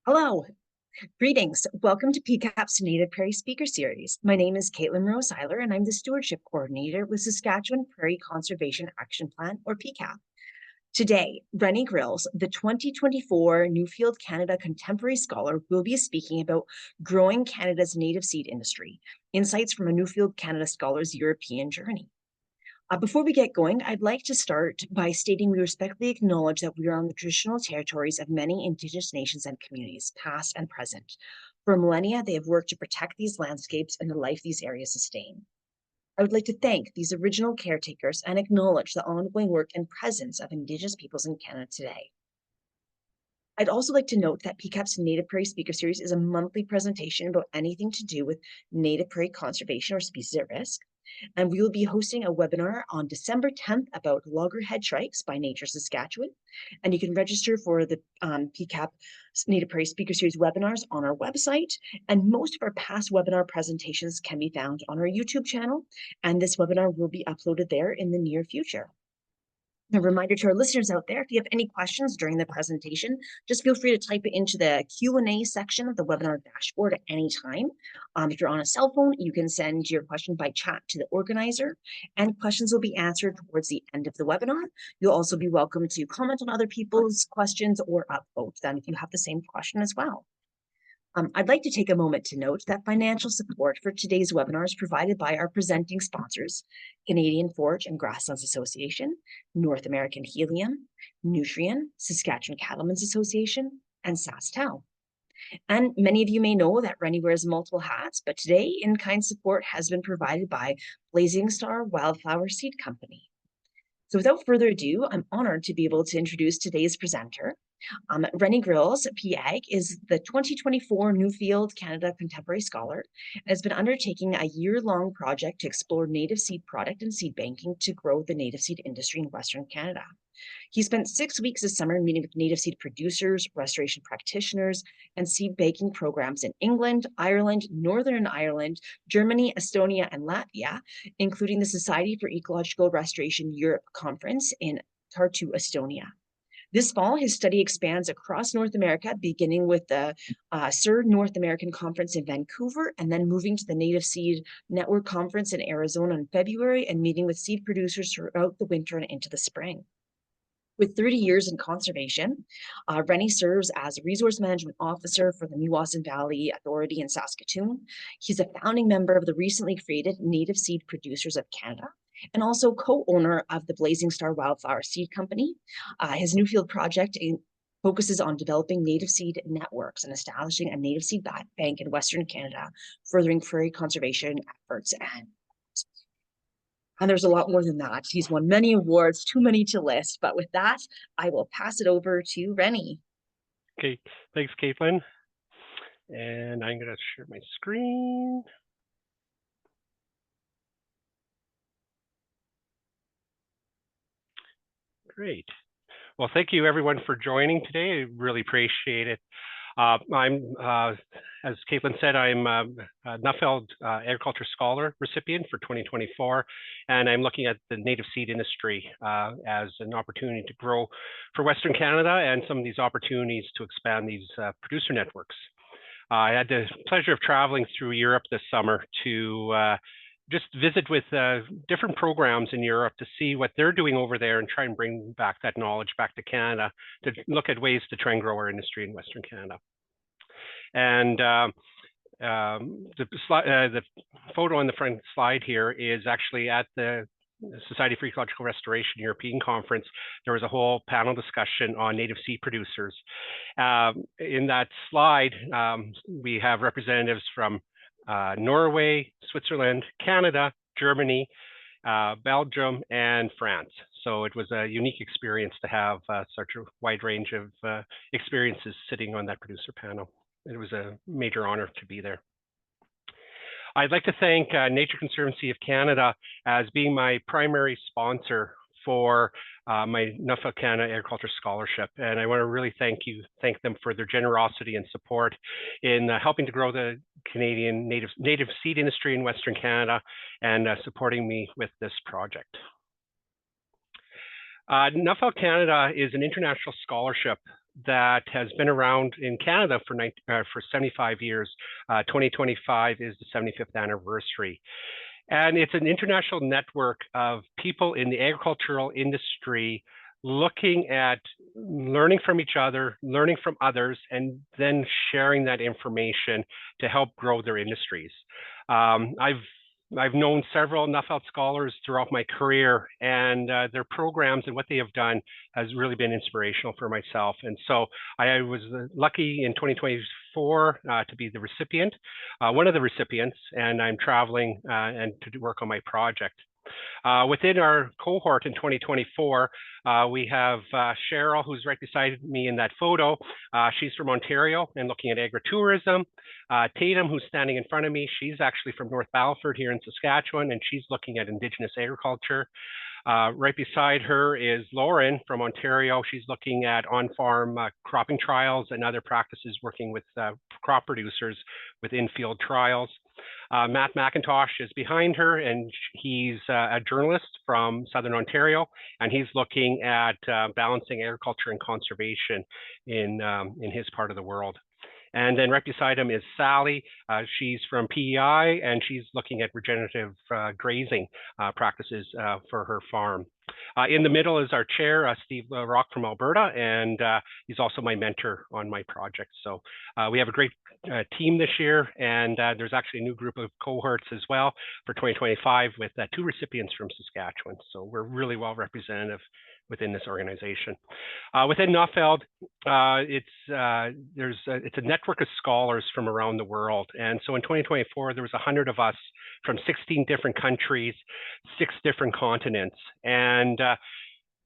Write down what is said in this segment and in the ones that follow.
Hello, greetings. Welcome to PCAP's Native Prairie Speaker Series. My name is Caitlin Rose-Eiler, and I'm the Stewardship Coordinator with Saskatchewan Prairie Conservation Action Plan, or PCAP. Today, Renny Grilz, the 2024 Nuffield Canada Contemporary Scholar, will be speaking about growing Canada's native seed industry, insights from a Nuffield Canada Scholar's European journey. Before we get going, I'd like to start by stating we respectfully acknowledge that we are on the traditional territories of many Indigenous nations and communities, past and present. For millennia, they have worked to protect these landscapes and the life these areas sustain. I would like to thank these original caretakers and acknowledge the ongoing work and presence of Indigenous peoples in Canada today. I'd also like to note that PCAP's Native Prairie Speaker Series is a monthly presentation about anything to do with native prairie conservation or species at risk. And we will be hosting a webinar on December 10th about loggerhead shrikes by Nature Saskatchewan. And you can register for the PCAP Native Prairie Speaker Series webinars on our website. And most of our past webinar presentations can be found on our YouTube channel. And this webinar will be uploaded there in the near future. A reminder to our listeners out there, if you have any questions during the presentation, just feel free to type it into the Q&A section of the webinar dashboard at any time. If you're on a cell phone, you can send your question by chat to the organizer, and questions will be answered towards the end of the webinar. You'll also be welcome to comment on other people's questions or upvote them if you have the same question as well. I'd like to take a moment to note that financial support for today's webinar is provided by our presenting sponsors, Canadian Forage and Grasslands Association, North American Helium, Nutrien, Saskatchewan Cattlemen's Association, and SaskTel. And many of you may know that Renny wears multiple hats, but today in-kind support has been provided by Blazing Star Wildflower Seed Company. So without further ado, I'm honored to be able to introduce today's presenter. Renny Grilz, P.Ag, is the 2024 Nuffield Canada Contemporary Scholar and has been undertaking a year-long project to explore native seed product and seed banking to grow the native seed industry in Western Canada. He spent 6 weeks this summer meeting with native seed producers, restoration practitioners, and seed banking programs in England, Ireland, Northern Ireland, Germany, Estonia, and Latvia, including the Society for Ecological Restoration Europe Conference in Tartu, Estonia. This fall, his study expands across North America, beginning with the CER North American Conference in Vancouver, and then moving to the Native Seed Network Conference in Arizona in February, and meeting with seed producers throughout the winter and into the spring. With 30 years in conservation, Renny serves as a resource management officer for the Meadows Valley Authority in Saskatoon. He's a founding member of the recently created Native Seed Producers of Canada, and also co-owner of the Blazing Star Wildflower Seed Company. His Nuffield project focuses on developing native seed networks and establishing a native seed bank in Western Canada, furthering prairie conservation efforts. And there's a lot more than that. He's won many awards, too many to list. But with that, I will pass it over to Renny. Okay, thanks, Caitlin. And I'm going to share my screen. Great. Well, thank you everyone for joining today. I really appreciate it. As Caitlin said, I'm a Nuffield Agricultural Scholar recipient for 2024, and I'm looking at the native seed industry as an opportunity to grow for Western Canada and some of these opportunities to expand these producer networks. I had the pleasure of traveling through Europe this summer to just visit with different programs in Europe to see what they're doing over there and try and bring back that knowledge back to Canada to look at ways to try and grow our industry in Western Canada. And the photo on the front slide here is actually at the Society for Ecological Restoration European Conference. There was a whole panel discussion on native seed producers. In that slide, we have representatives from Norway, Switzerland, Canada, Germany, Belgium, and France. So it was a unique experience to have such a wide range of experiences sitting on that producer panel. It was a major honor to be there. I'd like to thank Nature Conservancy of Canada as being my primary sponsor for my Nuffield Canada Agricultural Scholarship. And I want to really thank them for their generosity and support in helping to grow the Canadian native seed industry in Western Canada and supporting me with this project. Nuffield Canada is an international scholarship that has been around in Canada for 75 years. 2025 is the 75th anniversary. And it's an international network of people in the agricultural industry looking at learning from each other, learning from others, and then sharing that information to help grow their industries. I've known several Nuffield scholars throughout my career, and their programs and what they have done has really been inspirational for myself. And so I was lucky in 2024 to be the recipient, one of the recipients, and I'm traveling and to work on my project. Within our cohort in 2024, we have Cheryl, who's right beside me in that photo. She's from Ontario and looking at agritourism. Tatum, who's standing in front of me, she's actually from North Battleford here in Saskatchewan, and she's looking at Indigenous agriculture. Right beside her is Lauren from Ontario. She's looking at on-farm cropping trials and other practices working with crop producers with in-field trials. Matt McIntosh is behind her, and he's a journalist from Southern Ontario, and he's looking at balancing agriculture and conservation in his part of the world. And then right beside him is Sally. She's from P.Ag, and she's looking at regenerative grazing practices for her farm. In the middle is our chair, Steve Rock from Alberta, and he's also my mentor on my project. So we have a great team this year, and there's actually a new group of cohorts as well for 2025 with 2 recipients from Saskatchewan. So we're really well representative within this organization. Within Nuffield, it's a network of scholars from around the world. And so in 2024, there was 100 of us from 16 different countries, 6 different continents. And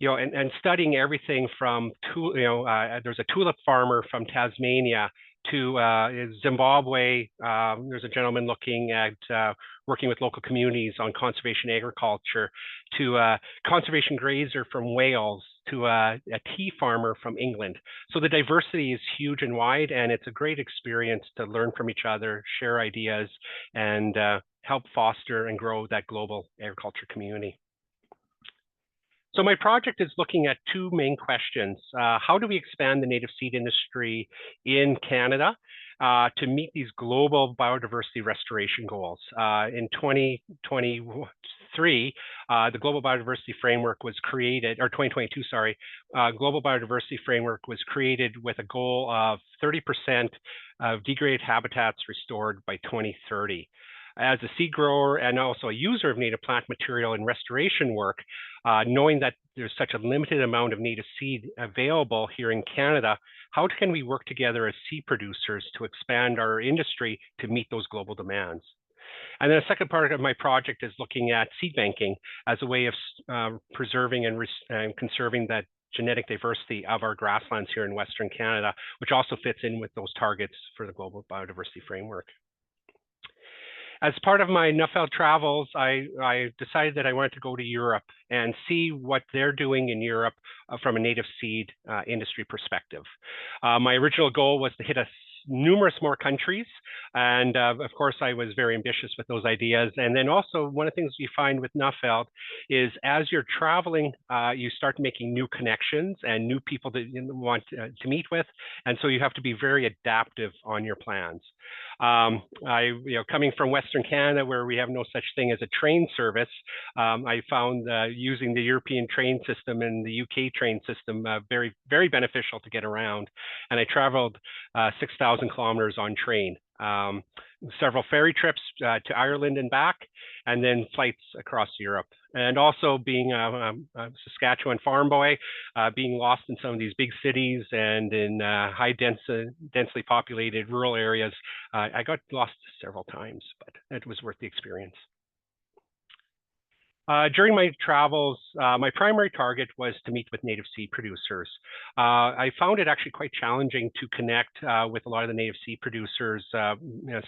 and studying everything from, there's a tulip farmer from Tasmania to Zimbabwe. There's a gentleman looking at working with local communities on conservation agriculture, to a conservation grazer from Wales, to a tea farmer from England. So the diversity is huge and wide, and it's a great experience to learn from each other, share ideas, and help foster and grow that global agriculture community. So my project is looking at 2 main questions. How do we expand the native seed industry in Canada to meet these global biodiversity restoration goals? In 2023, the Global Biodiversity Framework was created, or 2022, sorry, Global Biodiversity Framework was created with a goal of 30% of degraded habitats restored by 2030. As a seed grower and also a user of native plant material in restoration work, knowing that there's such a limited amount of native seed available here in Canada, how can we work together as seed producers to expand our industry to meet those global demands? And then a second part of my project is looking at seed banking as a way of preserving and conserving that genetic diversity of our grasslands here in Western Canada, which also fits in with those targets for the Global Biodiversity Framework. As part of my Nuffield travels, I decided that I wanted to go to Europe and see what they're doing in Europe from a native seed industry perspective. My original goal was to hit numerous more countries. And of course, I was very ambitious with those ideas. And then also one of the things you find with Nuffield is as you're traveling, you start making new connections and new people that you want to meet with. And so you have to be very adaptive on your plans. Coming from Western Canada, where we have no such thing as a train service, I found using the European train system and the UK train system very, very beneficial to get around. And I traveled 6,000 kilometers on train, several ferry trips to Ireland and back, and then flights across Europe. And also being a Saskatchewan farm boy, being lost in some of these big cities and in densely populated rural areas, I got lost several times, but it was worth the experience. During my travels, my primary target was to meet with native seed producers. I found it actually quite challenging to connect with a lot of the native seed producers,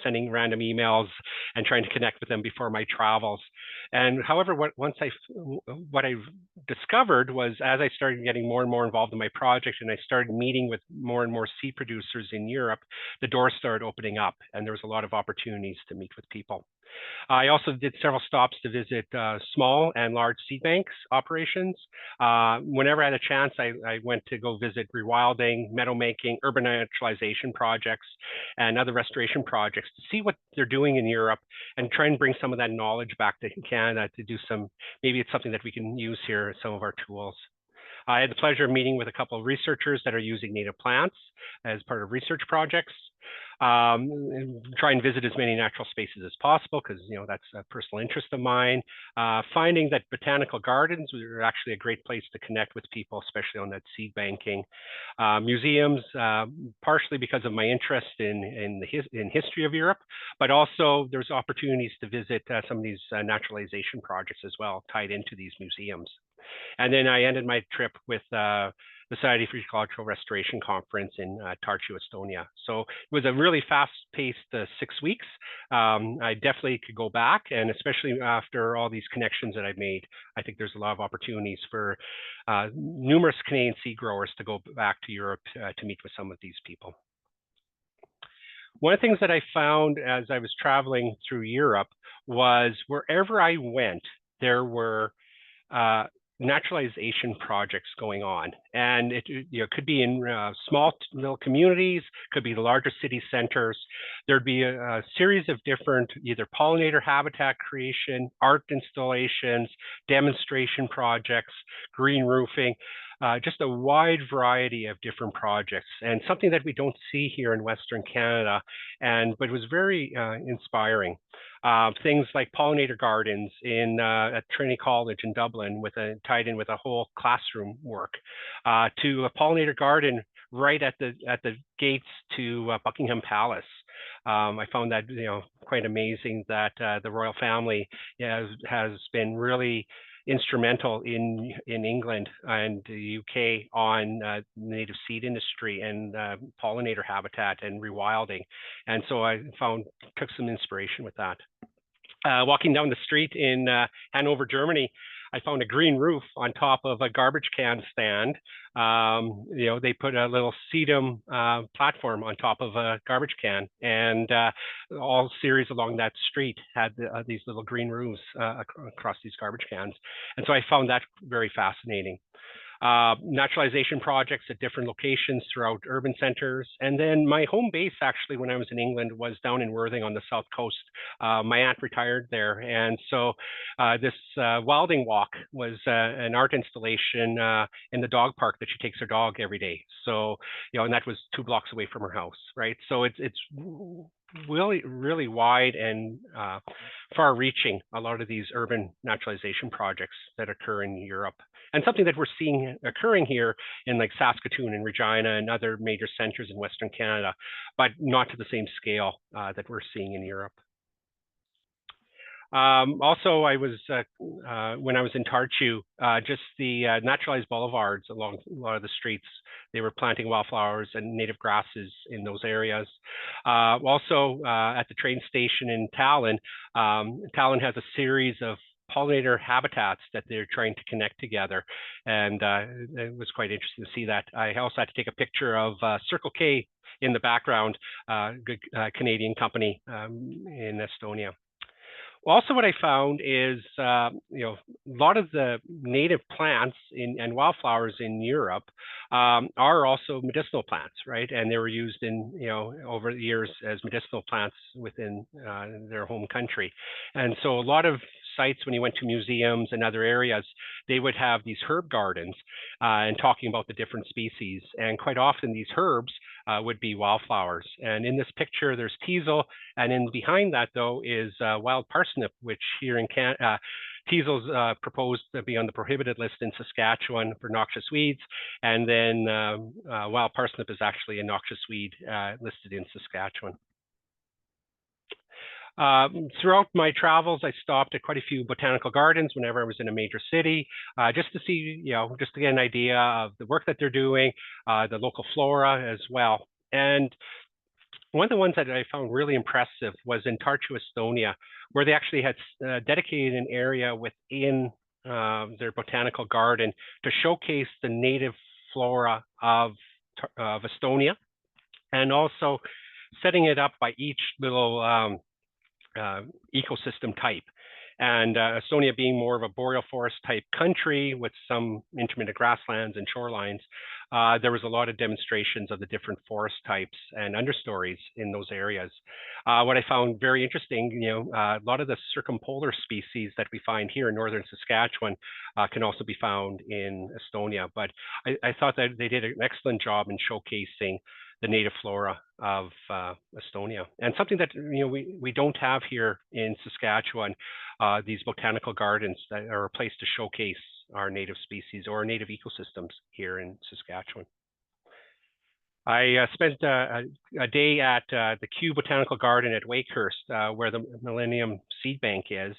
sending random emails and trying to connect with them before my travels. And however, what I discovered was as I started getting more and more involved in my project and I started meeting with more and more seed producers in Europe, the doors started opening up and there was a lot of opportunities to meet with people. I also did several stops to visit small and large seed banks operations. Whenever I had a chance, I went to go visit rewilding, meadow-making, urban naturalization projects, and other restoration projects to see what they're doing in Europe and try and bring some of that knowledge back to Canada to do some, maybe it's something that we can use here as some of our tools. I had the pleasure of meeting with a couple of researchers that are using native plants as part of research projects. Try and visit as many natural spaces as possible because that's a personal interest of mine. Finding that botanical gardens are actually a great place to connect with people, especially on that seed banking. Museums, partially because of my interest in history of Europe, but also there's opportunities to visit some of these naturalization projects as well, tied into these museums. And then I ended my trip with the Society for Ecological Restoration Conference in Tartu, Estonia. So it was a really fast-paced 6 weeks. I definitely could go back, and especially after all these connections that I've made, I think there's a lot of opportunities for numerous Canadian seed growers to go back to Europe to meet with some of these people. One of the things that I found as I was traveling through Europe was wherever I went, there were naturalization projects going on, and it could be in small little communities, could be the larger city centers. There'd be a series of different either pollinator habitat creation, art installations, demonstration projects, green roofing, just a wide variety of different projects, and something that we don't see here in Western Canada, but it was very inspiring. Things like pollinator gardens at Trinity College in Dublin, tied in with a whole classroom work, to a pollinator garden right at the gates to Buckingham Palace. I found that quite amazing that the royal family has been really instrumental in England and the UK on native seed industry and pollinator habitat and rewilding. And so I took some inspiration with that. Walking down the street in Hanover, Germany, I found a green roof on top of a garbage can stand. They put a little sedum platform on top of a garbage can, and all series along that street had these little green roofs across these garbage cans. And so I found that very fascinating. Naturalization projects at different locations throughout urban centers. And then my home base, actually, when I was in England, was down in Worthing on the south coast. My aunt retired there. And so this wilding walk was an art installation in the dog park that she takes her dog every day. So, and that was 2 blocks away from her house, right? So it's really wide and far-reaching, a lot of these urban naturalization projects that occur in Europe. And something that we're seeing occurring here in like Saskatoon and Regina and other major centers in Western Canada, but not to the same scale that we're seeing in Europe. Also, I was when I was in Tartu, just the naturalized boulevards along a lot of the streets. They were planting wildflowers and native grasses in those areas. Also, at the train station in Tallinn, Tallinn has a series of pollinator habitats that they're trying to connect together, and it was quite interesting to see that. I also had to take a picture of Circle K in the background, good Canadian company in Estonia. Also, what I found is, a lot of the native plants and wildflowers in Europe are also medicinal plants, right? And they were used over the years as medicinal plants within their home country. And so a lot of sites, when you went to museums and other areas, they would have these herb gardens and talking about the different species. And quite often these herbs would be wildflowers. And in this picture, there's teasel. And in behind that, though, is wild parsnip, which here in Canada, teasel's proposed to be on the prohibited list in Saskatchewan for noxious weeds. And then wild parsnip is actually a noxious weed listed in Saskatchewan. Throughout my travels, I stopped at quite a few botanical gardens whenever I was in a major city, just to see, just to get an idea of the work that they're doing, the local flora as well. And one of the ones that I found really impressive was in Tartu, Estonia, where they actually had dedicated an area within their botanical garden to showcase the native flora of Estonia, and also setting it up by each little ecosystem type. And Estonia being more of a boreal forest type country with some intermittent grasslands and shorelines, there was a lot of demonstrations of the different forest types and understories in those areas. What I found very interesting, a lot of the circumpolar species that we find here in northern Saskatchewan can also be found in Estonia. But I thought that they did an excellent job in showcasing the native flora of Estonia, and something that we don't have here in Saskatchewan. These botanical gardens that are a place to showcase our native species or native ecosystems here in Saskatchewan. I spent a day at the Kew Botanical Garden at Wakehurst, where the Millennium Seed Bank is,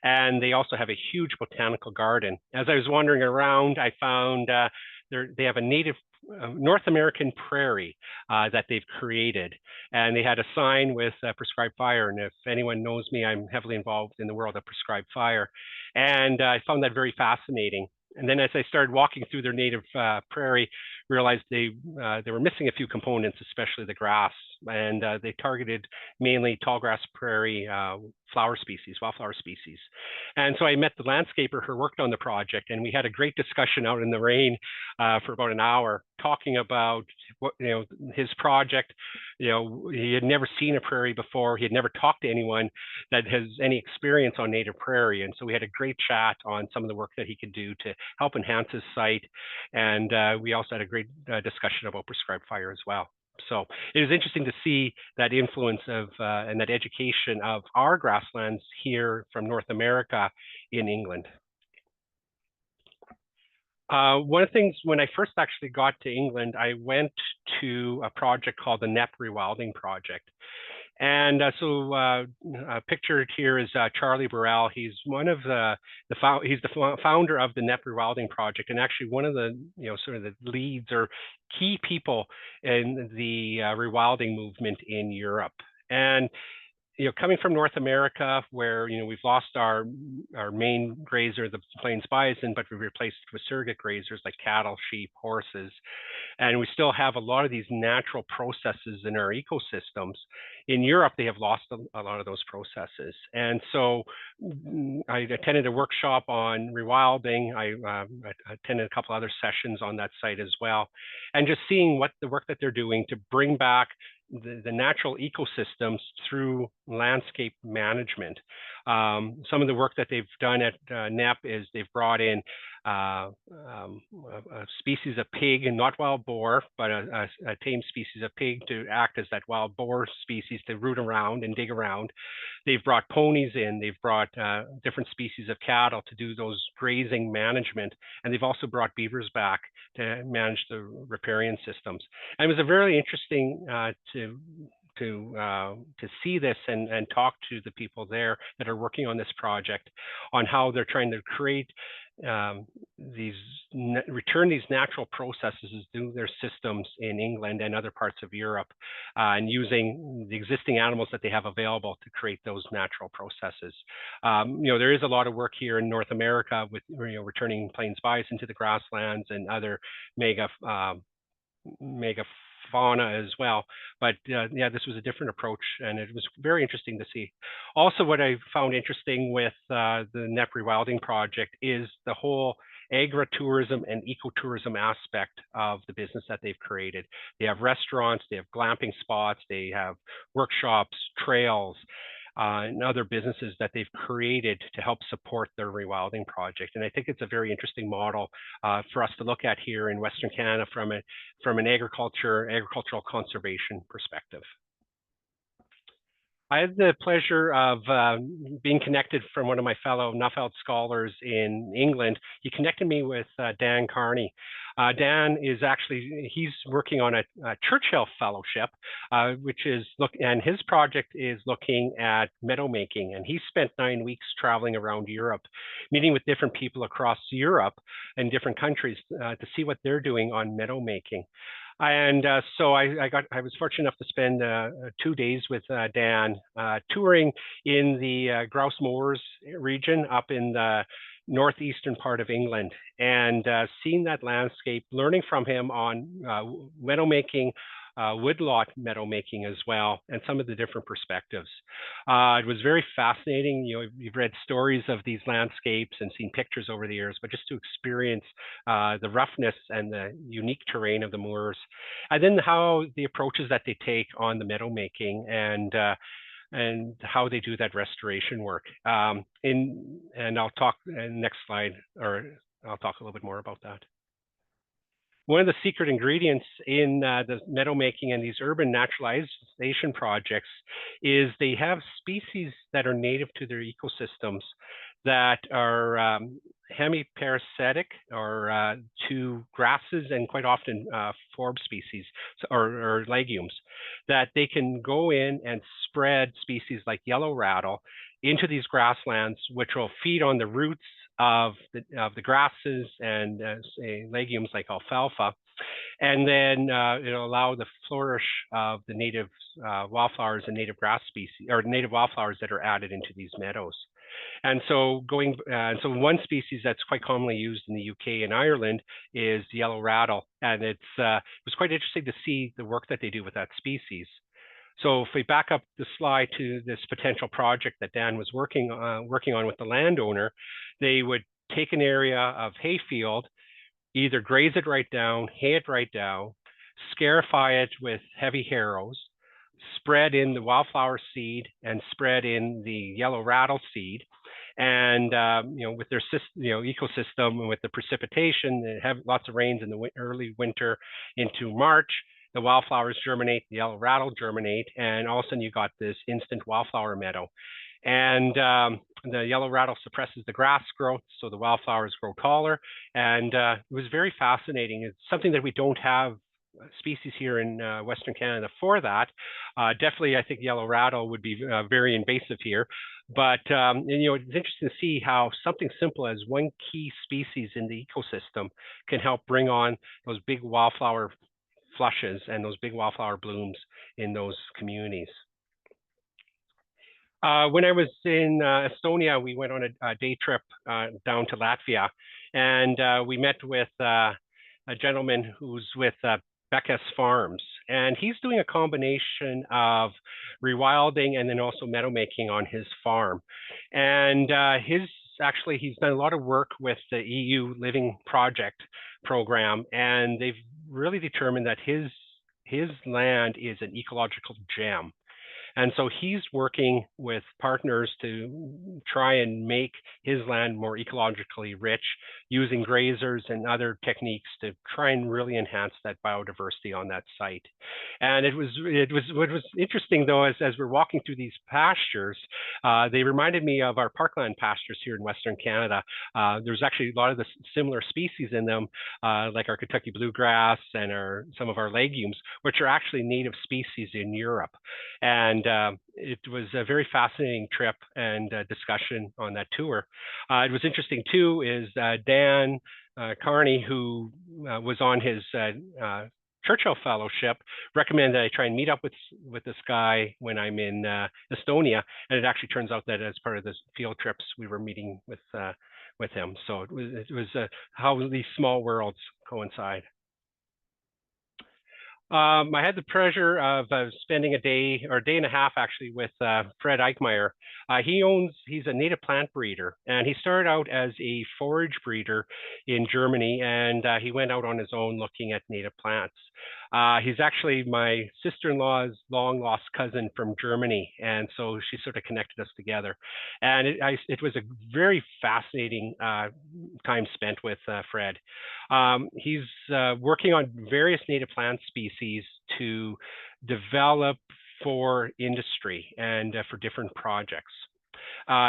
and they also have a huge botanical garden. As I was wandering around, I found they have a native North American prairie that they've created, and they had a sign with prescribed fire. And if anyone knows me, I'm heavily involved in the world of prescribed fire, and I found that very fascinating. And then as I started walking through their native prairie, realized they were missing a few components, especially the grass, and they targeted mainly tallgrass prairie wildflower species. And so I met the landscaper who worked on the project, and we had a great discussion out in the rain for about an hour, talking about what his project. He had never seen a prairie before. He had never talked to anyone that has any experience on native prairie, and so we had a great chat on some of the work that he could do to help enhance his site. And we also had a great discussion about prescribed fire as well. So it was interesting to see that influence of and that education of our grasslands here from North America in England. One of the things, when I first actually got to England, I went to a project called the NEP Rewilding Project. And pictured here is Charlie Burrell. He's one of he's the founder of the NEP Rewilding Project, and actually one of the sort of the leads or key people in the rewilding movement in Europe. And coming from North America, where we've lost our main grazer, the plains bison, but we've replaced it with surrogate grazers like cattle, sheep, horses, and we still have a lot of these natural processes in our ecosystems. In Europe, they have lost a lot of those processes. And so I attended a workshop on rewilding. I attended a couple other sessions on that site as well. And just seeing what the work that they're doing to bring back the natural ecosystems through landscape management. Some of the work that they've done at NEP is they've brought in a species of pig, and not wild boar, but a tame species of pig to act as that wild boar species to root around and dig around. They've brought ponies in, they've brought different species of cattle to do those grazing management, and they've also brought beavers back to manage the riparian systems. And it was a very interesting to see this and talk to the people there that are working on this project on how they're trying to create return these natural processes through their systems in England and other parts of Europe, and using the existing animals that they have available to create those natural processes. There is a lot of work here in North America with returning plains bison to the grasslands and other mega fauna as well, but yeah, this was a different approach, and it was very interesting to see. Also, what I found interesting with the NEP Rewilding Project is the whole agritourism and ecotourism aspect of the business that they've created. They have restaurants, they have glamping spots, they have workshops, trails, and other businesses that they've created to help support their rewilding project. And I think it's a very interesting model for us to look at here in Western Canada from an agricultural conservation perspective. I had the pleasure of being connected from one of my fellow Nuffield scholars in England. He connected me with Dan Carney. Dan is he's working on a Churchill Fellowship, and his project is looking at meadow making. And he spent 9 weeks traveling around Europe, meeting with different people across Europe and different countries to see what they're doing on meadow making. And so I was fortunate enough to spend 2 days with Dan touring in the Grouse Moors region up in the northeastern part of England, and seeing that landscape, learning from him on meadow making woodlot meadow making as well, and some of the different perspectives. It was very fascinating. You've read stories of these landscapes and seen pictures over the years, but just to experience the roughness and the unique terrain of the moors, and then how the approaches that they take on the meadow making and how they do that restoration work. And I'll talk next slide, or I'll talk a little bit more about that. One of the secret ingredients in the meadow making and these urban naturalization projects is they have species that are native to their ecosystems that are hemiparasitic or to grasses and quite often forb species or legumes, that they can go in and spread species like yellow rattle into these grasslands, which will feed on the roots of the grasses and say legumes like alfalfa, and then it'll allow the flourish of the native wildflowers and native grass species or native wildflowers that are added into these meadows. And so one species that's quite commonly used in the UK and Ireland is yellow rattle, and it was quite interesting to see the work that they do with that species. So if we back up the slide to this potential project that Dan was working on with the landowner, they would take an area of hayfield, either graze it right down, hay it right down, scarify it with heavy harrows, spread in the wildflower seed and spread in the yellow rattle seed. And with their ecosystem and with the precipitation, they have lots of rains in the early winter into March. The wildflowers germinate, the yellow rattle germinate, and all of a sudden you got this instant wildflower meadow. And the yellow rattle suppresses the grass growth, so the wildflowers grow taller. And it was very fascinating. It's something that we don't have species here in Western Canada for that. Definitely, I think yellow rattle would be very invasive here. But it's interesting to see how something simple as one key species in the ecosystem can help bring on those big wildflower flushes and those big wildflower blooms in those communities. When I was in Estonia, we went on a day trip down to Latvia, and we met with a gentleman who's with Becca's Farms, and he's doing a combination of rewilding and then also meadow making on his farm. And he's done a lot of work with the EU Living Project program, and they've really determined that his land is an ecological gem. And so he's working with partners to try and make his land more ecologically rich, using grazers and other techniques to try and really enhance that biodiversity on that site. And what was interesting though, as we're walking through these pastures, they reminded me of our parkland pastures here in Western Canada. There's actually a lot of the similar species in them, like our Kentucky bluegrass and some of our legumes, which are actually native species in Europe. And it was a very fascinating trip and discussion on that tour. It was interesting too, is Dan Carney, who was on his Churchill Fellowship, recommended that I try and meet up with this guy when I'm in Estonia, and it actually turns out that as part of the field trips, we were meeting with him. So it was how these small worlds coincide. I had the pleasure of spending a day or a day and a half actually with Fred Eichmeyer. He's a native plant breeder, and he started out as a forage breeder in Germany, and he went out on his own looking at native plants. He's actually my sister-in-law's long lost cousin from Germany, and so she sort of connected us together. And it was a very fascinating time spent with Fred. He's working on various native plant species to develop for industry and for different projects.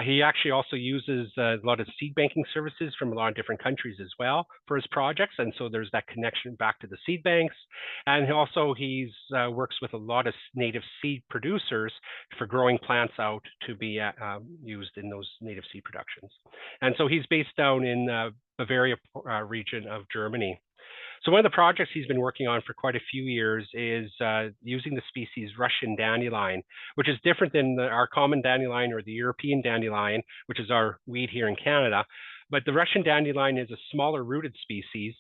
He actually also uses a lot of seed banking services from a lot of different countries as well for his projects, and so there's that connection back to the seed banks. And also he works with a lot of native seed producers for growing plants out to be used in those native seed productions. And so he's based down in Bavaria region of Germany. So one of the projects he's been working on for quite a few years is using the species Russian dandelion, which is different than our common dandelion or the European dandelion, which is our weed here in Canada. But the Russian dandelion is a smaller rooted species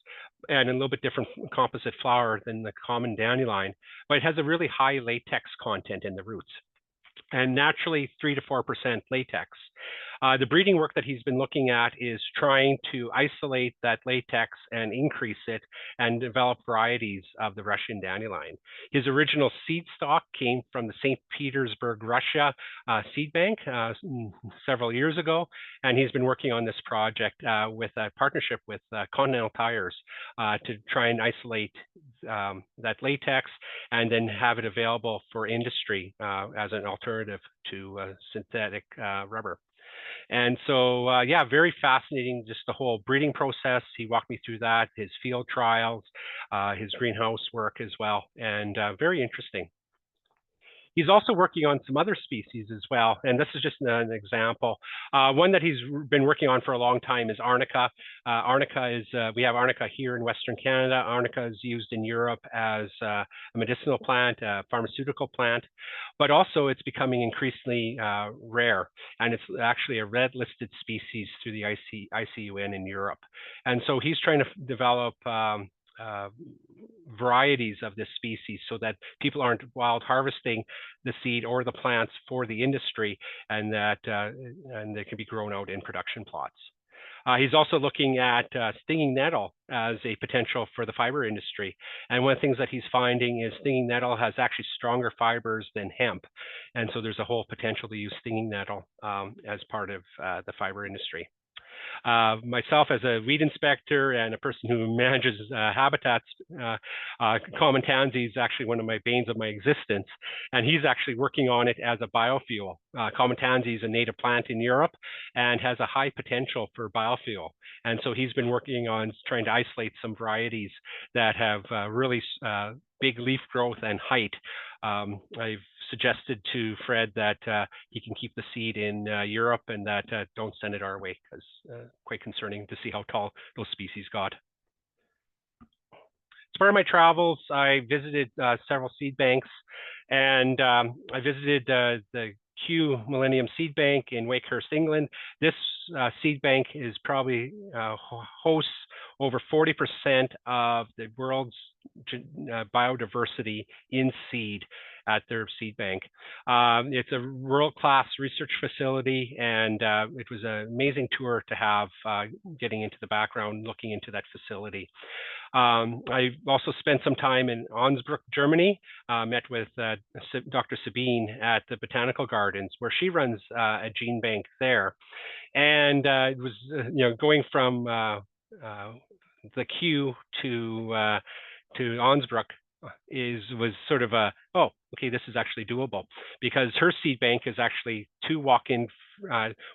and a little bit different composite flower than the common dandelion, but it has a really high latex content in the roots, and naturally 3 to 4% latex. The breeding work that he's been looking at is trying to isolate that latex and increase it and develop varieties of the Russian dandelion. His original seed stock came from the St. Petersburg, Russia seed bank several years ago, and he's been working on this project with a partnership with Continental Tires to try and isolate that latex and then have it available for industry as an alternative to synthetic rubber. And so, yeah, very fascinating, just the whole breeding process. He walked me through that, his field trials, his greenhouse work as well, and very interesting. He's also working on some other species as well, and this is just an example. One that he's been working on for a long time is arnica. Arnica is, we have arnica here in Western Canada. Arnica is used in Europe as a medicinal plant, a pharmaceutical plant, but also it's becoming increasingly rare, and it's actually a red listed species through the ICUN in Europe. And so he's trying to develop varieties of this species so that people aren't wild harvesting the seed or the plants for the industry, and that and they can be grown out in production plots. He's also looking at stinging nettle as a potential for the fiber industry. And one of the things that he's finding is stinging nettle has actually stronger fibers than hemp. And so there's a whole potential to use stinging nettle as part of the fiber industry. Myself as a weed inspector and a person who manages habitats, common tansy is actually one of my banes of my existence, and he's actually working on it as a biofuel. Common tansy is a native plant in Europe and has a high potential for biofuel, and so he's been working on trying to isolate some varieties that have really big leaf growth and height. I've suggested to Fred that he can keep the seed in Europe and that don't send it our way, because quite concerning to see how tall those species got. As part of my travels, I visited several seed banks, and I visited the Kew Millennium Seed Bank in Wakehurst, England. This seed bank is probably hosts over 40% of the world's biodiversity in seed at their seed bank. It's a world-class research facility, and it was an amazing tour to have, getting into the background, looking into that facility. I also spent some time in Ansbach, Germany, met with Dr. Sabine at the Botanical Gardens, where she runs a gene bank there. And it was, going from the Kew to Ansbach was sort of a, oh, okay, this is actually doable, because her seed bank is actually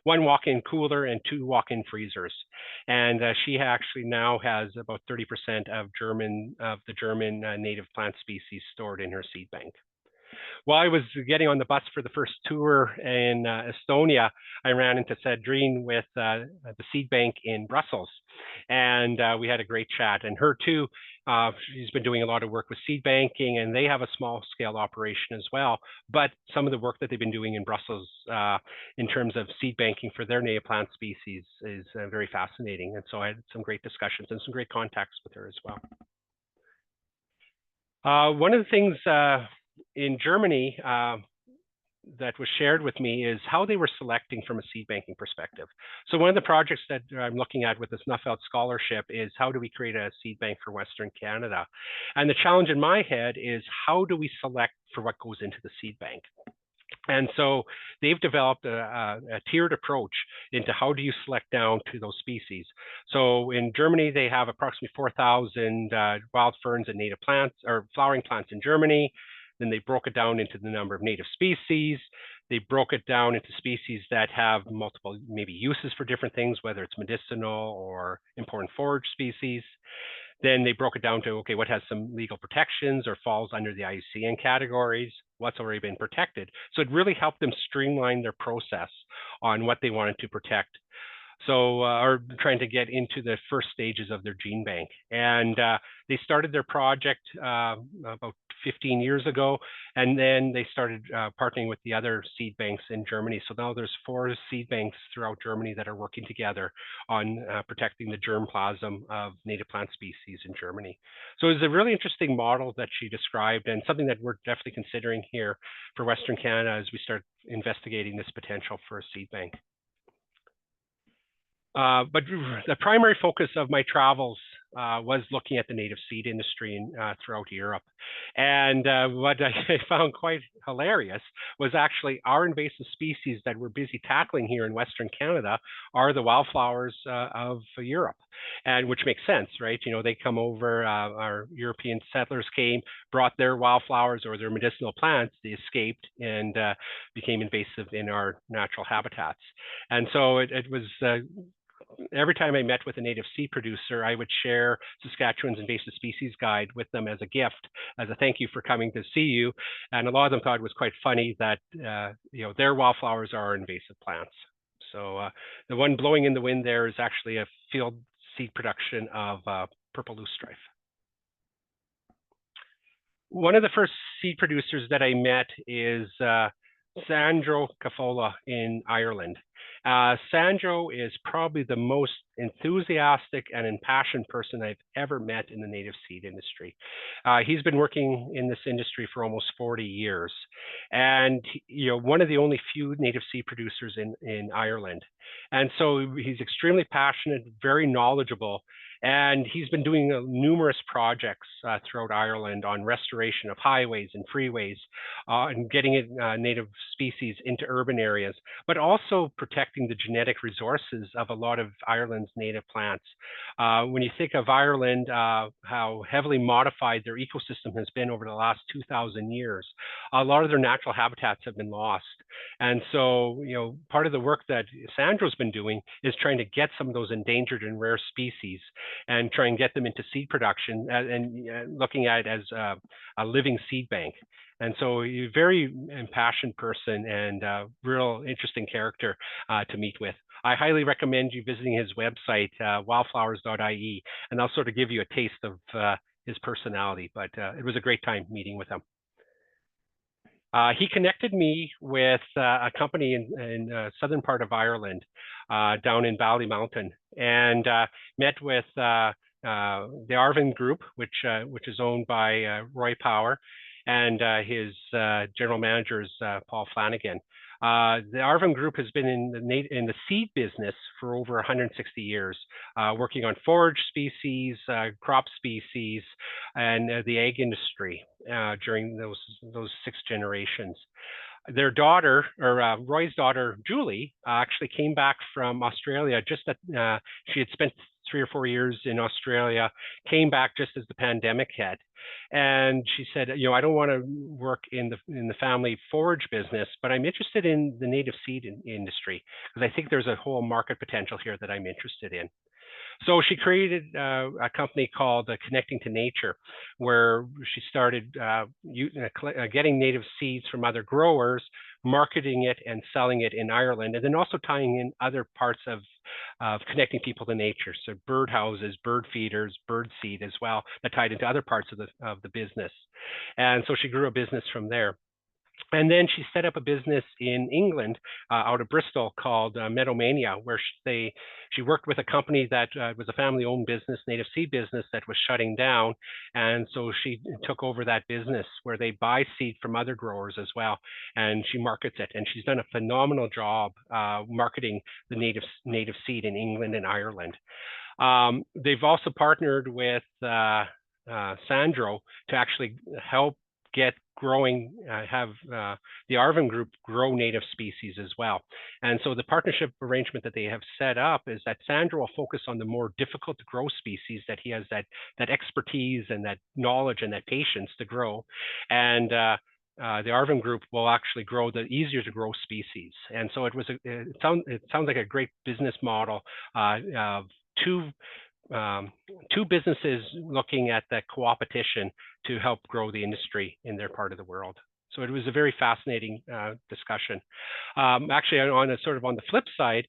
one walk-in cooler and 2 walk-in freezers, and she actually now has about 30% of the German native plant species stored in her seed bank. While I was getting on the bus for the first tour in Estonia, I ran into Sandrine with the seed bank in Brussels, and we had a great chat. And her too, she's been doing a lot of work with seed banking, and they have a small scale operation as well. But some of the work that they've been doing in Brussels in terms of seed banking for their native plant species is very fascinating. And so I had some great discussions and some great contacts with her as well. One of the things in Germany that was shared with me is how they were selecting from a seed banking perspective. So one of the projects that I'm looking at with this Nuffield Scholarship is how do we create a seed bank for Western Canada? And the challenge in my head is how do we select for what goes into the seed bank? And so they've developed a tiered approach into how do you select down to those species. So in Germany, they have approximately 4,000 wild ferns and native plants or flowering plants in Germany. Then they broke it down into the number of native species. They broke it down into species that have multiple maybe uses for different things, whether it's medicinal or important forage species. Then they broke it down to, okay, what has some legal protections or falls under the IUCN categories, what's already been protected. So it really helped them streamline their process on what they wanted to protect. So, are trying to get into the first stages of their gene bank. And they started their project about 15 years ago, and then they started partnering with the other seed banks in Germany. So now there's 4 seed banks throughout Germany that are working together on protecting the germplasm of native plant species in Germany. So it's a really interesting model that she described, and something that we're definitely considering here for Western Canada as we start investigating this potential for a seed bank. But the primary focus of my travels was looking at the native seed industry throughout Europe. And what I found quite hilarious was actually our invasive species that we're busy tackling here in Western Canada are the wildflowers of Europe, and which makes sense, right? You know, they come over, our European settlers came, brought their wildflowers or their medicinal plants, they escaped and became invasive in our natural habitats. And so it was every time I met with a native seed producer, I would share Saskatchewan's invasive species guide with them as a gift, as a thank you for coming to see you. And a lot of them thought it was quite funny that you know, their wildflowers are invasive plants. So the one blowing in the wind there is actually a field seed production of purple loosestrife. One of the first seed producers that I met is Sandro Cafola in Ireland. Sandro is probably the most enthusiastic and impassioned person I've ever met in the native seed industry. He's been working in this industry for almost 40 years, and you know, one of the only few native seed producers in Ireland. And so he's extremely passionate, very knowledgeable, and he's been doing numerous projects throughout Ireland on restoration of highways and freeways, and getting native species into urban areas, but also protecting the genetic resources of a lot of Ireland's native plants. When you think of Ireland, how heavily modified their ecosystem has been over the last 2,000 years, a lot of their natural habitats have been lost. And so, you know, part of the work that Sandro's been doing is trying to get some of those endangered and rare species and try and get them into seed production and looking at it as a living seed bank. And so you're a very impassioned person and a real interesting character to meet with. I highly recommend you visiting his website, wildflowers.ie, and I'll sort of give you a taste of his personality, but it was a great time meeting with him. He connected me with a company in southern part of Ireland, down in Ballymountain, and met with the Arvin Group, which is owned by Roy Power, and his general manager is Paul Flanagan. The Arvin Group has been in the seed business for over 160 years, working on forage species, crop species, and the ag industry during those 6 generations. Their daughter, or Roy's daughter, Julie, actually came back from Australia just at, she had spent 3 or 4 years in Australia, came back just as the pandemic hit. And she said, you know, I don't want to work in the family forage business, but I'm interested in the native seed industry because I think there's a whole market potential here that I'm interested in. So she created a company called Connecting to Nature, where she started getting native seeds from other growers, marketing it and selling it in Ireland, and then also tying in other parts of connecting people to nature. So bird houses, bird feeders, bird seed as well, that tied into other parts of the business. And so she grew a business from there. And then she set up a business in England, out of Bristol, called Meadow-making, where she worked with a company that was a family-owned business, native seed business, that was shutting down. And so she took over that business where they buy seed from other growers as well, and she markets it. And she's done a phenomenal job marketing the native seed in England and Ireland. They've also partnered with Sandro to actually help get growing, have the Arvin Group grow native species as well. And so the partnership arrangement that they have set up is that Sandro will focus on the more difficult to grow species that he has that expertise and that knowledge and that patience to grow. And the Arvin Group will actually grow the easier to grow species. And so it sounds like a great business model of two businesses looking at that co-opetition to help grow the industry in their part of the world. So it was a very fascinating discussion. Actually, on the flip side,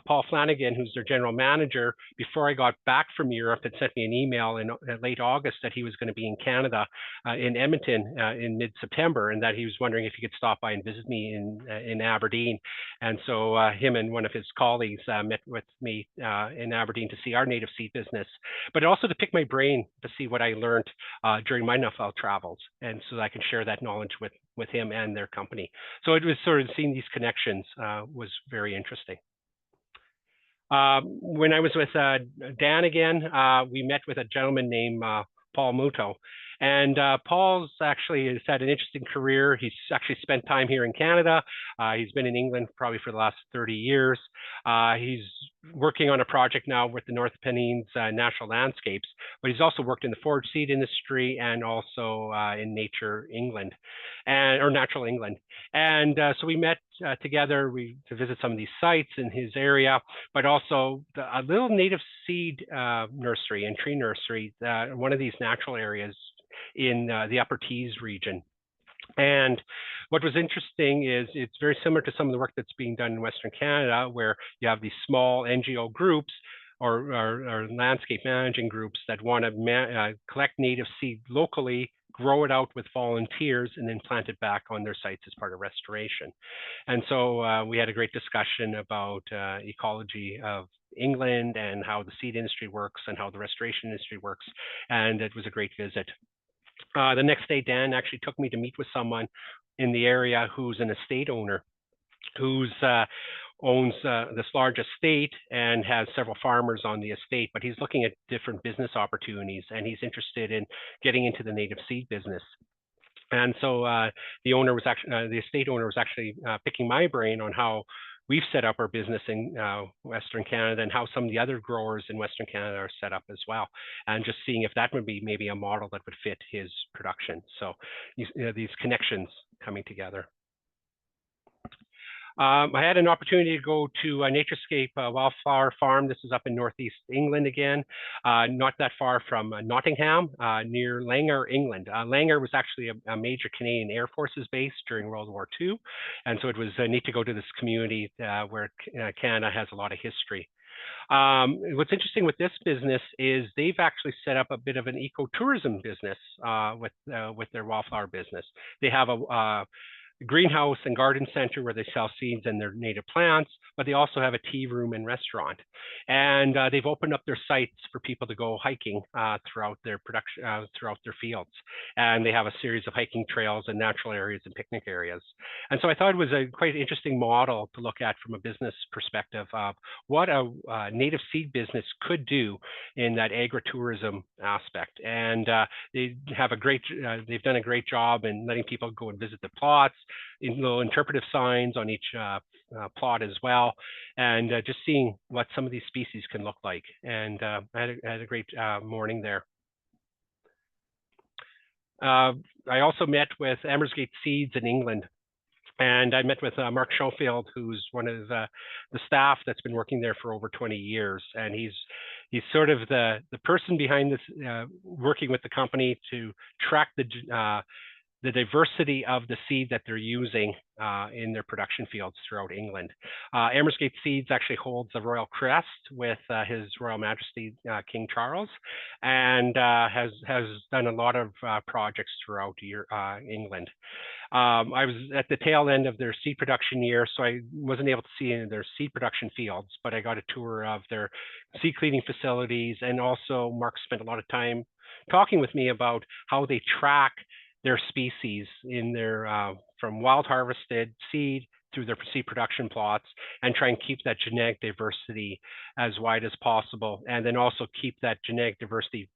Paul Flanagan, who's their general manager, before I got back from Europe, had sent me an email in late August that he was going to be in Canada, in Edmonton, in mid-September, and that he was wondering if he could stop by and visit me in Aberdeen. And so him and one of his colleagues met with me in Aberdeen to see our native seed business, but also to pick my brain to see what I learned during my Nuffield travels, and so that I can share that knowledge with him and their company. So it was sort of seeing these connections was very interesting. When I was with Dan again, we met with a gentleman named Paul Muto. And Paul's actually has had an interesting career. He's actually spent time here in Canada. He's been in England probably for the last 30 years. He's working on a project now with the North Pennines Natural Landscapes, but he's also worked in the forage seed industry and also in Nature England, or Natural England. And so we met together to visit some of these sites in his area, but also a little native seed nursery and tree nursery, one of these natural areas in the Upper Tees region. And what was interesting is it's very similar to some of the work that's being done in Western Canada, where you have these small NGO groups or landscape managing groups that want to collect native seed locally, grow it out with volunteers, and then plant it back on their sites as part of restoration. And so we had a great discussion about ecology of England and how the seed industry works and how the restoration industry works. And it was a great visit. The next day, Dan actually took me to meet with someone in the area who's an estate owner, who's owns this large estate and has several farmers on the estate, but he's looking at different business opportunities, and he's interested in getting into the native seed business. And so the estate owner was actually picking my brain on how we've set up our business in Western Canada and how some of the other growers in Western Canada are set up as well, and just seeing if that would be maybe a model that would fit his production. So these connections coming together. I had an opportunity to go to Naturescape Wildflower Farm. This is up in Northeast England again, not that far from Nottingham, near Langer, England. Langer was actually a major Canadian Air Force's base during World War II. And so it was neat to go to this community where Canada has a lot of history. What's interesting with this business is they've actually set up a bit of an ecotourism business with their wildflower business. They have a greenhouse and garden center where they sell seeds and their native plants, but they also have a tea room and restaurant. And they've opened up their sites for people to go hiking throughout their production, throughout their fields. And they have a series of hiking trails and natural areas and picnic areas. And so I thought it was a quite interesting model to look at from a business perspective of what a native seed business could do in that agritourism aspect. And they have they've done a great job in letting people go and visit the plots, in little interpretive signs on each plot as well, and just seeing what some of these species can look like. And I had a great morning there. I also met with Emmersgate Seeds in England, and I met with Mark Schofield, who's one of the staff that's been working there for over 20 years. And he's sort of the person behind this, working with the company to track the diversity of the seed that they're using in their production fields throughout England. Emmersgate Seeds actually holds the Royal Crest with His Royal Majesty King Charles, and has done a lot of projects throughout England. I was at the tail end of their seed production year, so I wasn't able to see any of their seed production fields, but I got a tour of their seed cleaning facilities, and also Mark spent a lot of time talking with me about how they track their species in their from wild harvested seed through their seed production plots, and try and keep that genetic diversity as wide as possible, and then also keep that genetic diversity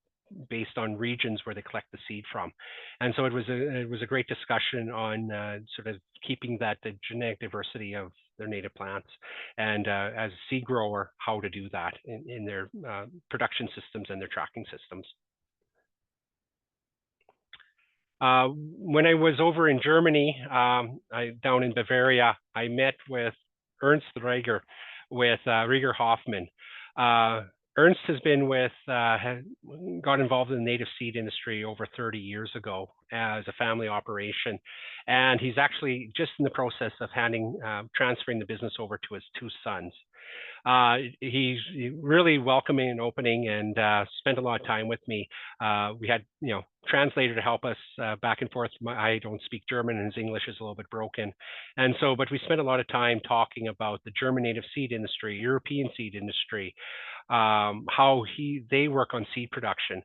based on regions where they collect the seed from. And so it was a great discussion on sort of keeping the genetic diversity of their native plants, and as a seed grower, how to do that in their production systems and their tracking systems. When I was over in Germany, down in Bavaria, I met with Ernst Rieger, with Rieger Hoffman. Ernst has been got involved in the native seed industry over 30 years ago as a family operation. And he's actually just in the process of transferring the business over to his two sons. He's really welcoming and opening, and spent a lot of time with me. We had, translator to help us back and forth. I don't speak German, and his English is a little bit broken. And so, but we spent a lot of time talking about the German native seed industry, European seed industry, how they work on seed production.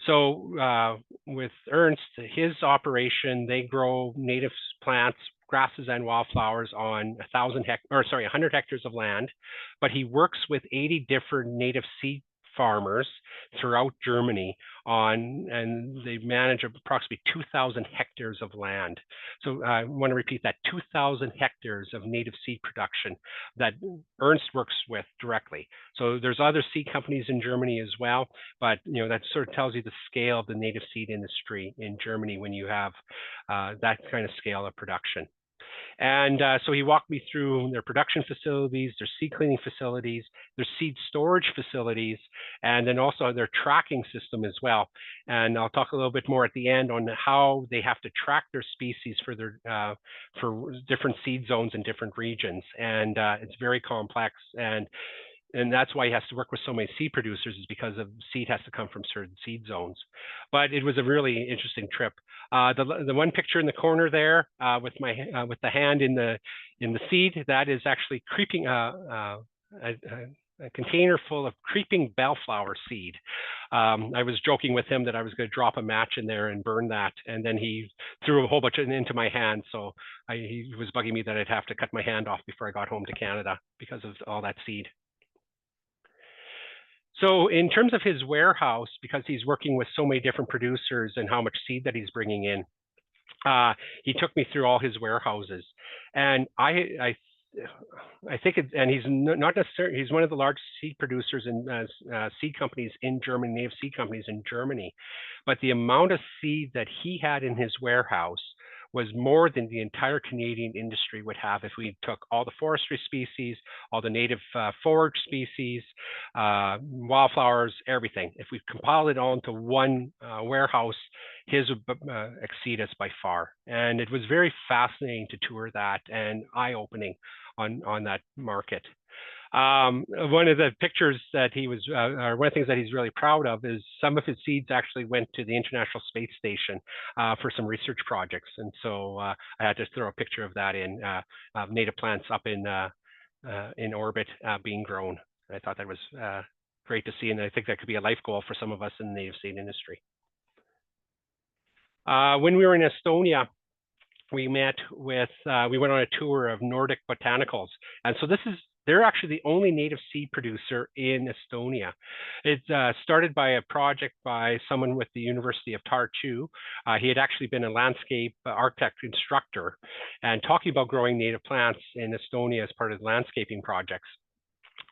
So with Ernst, his operation, they grow native plants, grasses, and wildflowers on 100 hectares of land, but he works with 80 different native seed farmers throughout Germany and they manage approximately 2,000 hectares of land. So I want to repeat that, 2,000 hectares of native seed production that Ernst works with directly. So there's other seed companies in Germany as well, but that sort of tells you the scale of the native seed industry in Germany when you have that kind of scale of production. And so he walked me through their production facilities, their seed cleaning facilities, their seed storage facilities, and then also their tracking system as well. And I'll talk a little bit more at the end on how they have to track their species for different seed zones in different regions. And it's very complex. And that's why he has to work with so many seed producers, is because of seed has to come from certain seed zones. But it was a really interesting trip. The one picture in the corner there with the hand in the seed, that is actually creeping a container full of creeping bellflower seed. I was joking with him that I was going to drop a match in there and burn that, and then he threw a whole bunch into my hand. So he was bugging me that I'd have to cut my hand off before I got home to Canada because of all that seed. So in terms of his warehouse, because he's working with so many different producers and how much seed that he's bringing in, he took me through all his warehouses. And I think and he's not necessarily, he's one of the largest seed producers and seed companies in Germany, native seed companies in Germany. But the amount of seed that he had in his warehouse was more than the entire Canadian industry would have if we took all the forestry species, all the native forage species, wildflowers, everything. If we compiled it all into one warehouse, his would exceed us by far. And it was very fascinating to tour that and eye-opening on that market. One of the pictures that he was, or one of the things that he's really proud of, is some of his seeds actually went to the International Space Station for some research projects. And so I had to throw a picture of that in, native plants up in orbit being grown. I thought that was great to see, and I think that could be a life goal for some of us in the native seed industry. When we were in Estonia, we met with, we went on a tour of Nordic Botanicals. And so they're actually the only native seed producer in Estonia. It started by a project by someone with the University of Tartu. He had actually been a landscape architect instructor and talking about growing native plants in Estonia as part of landscaping projects.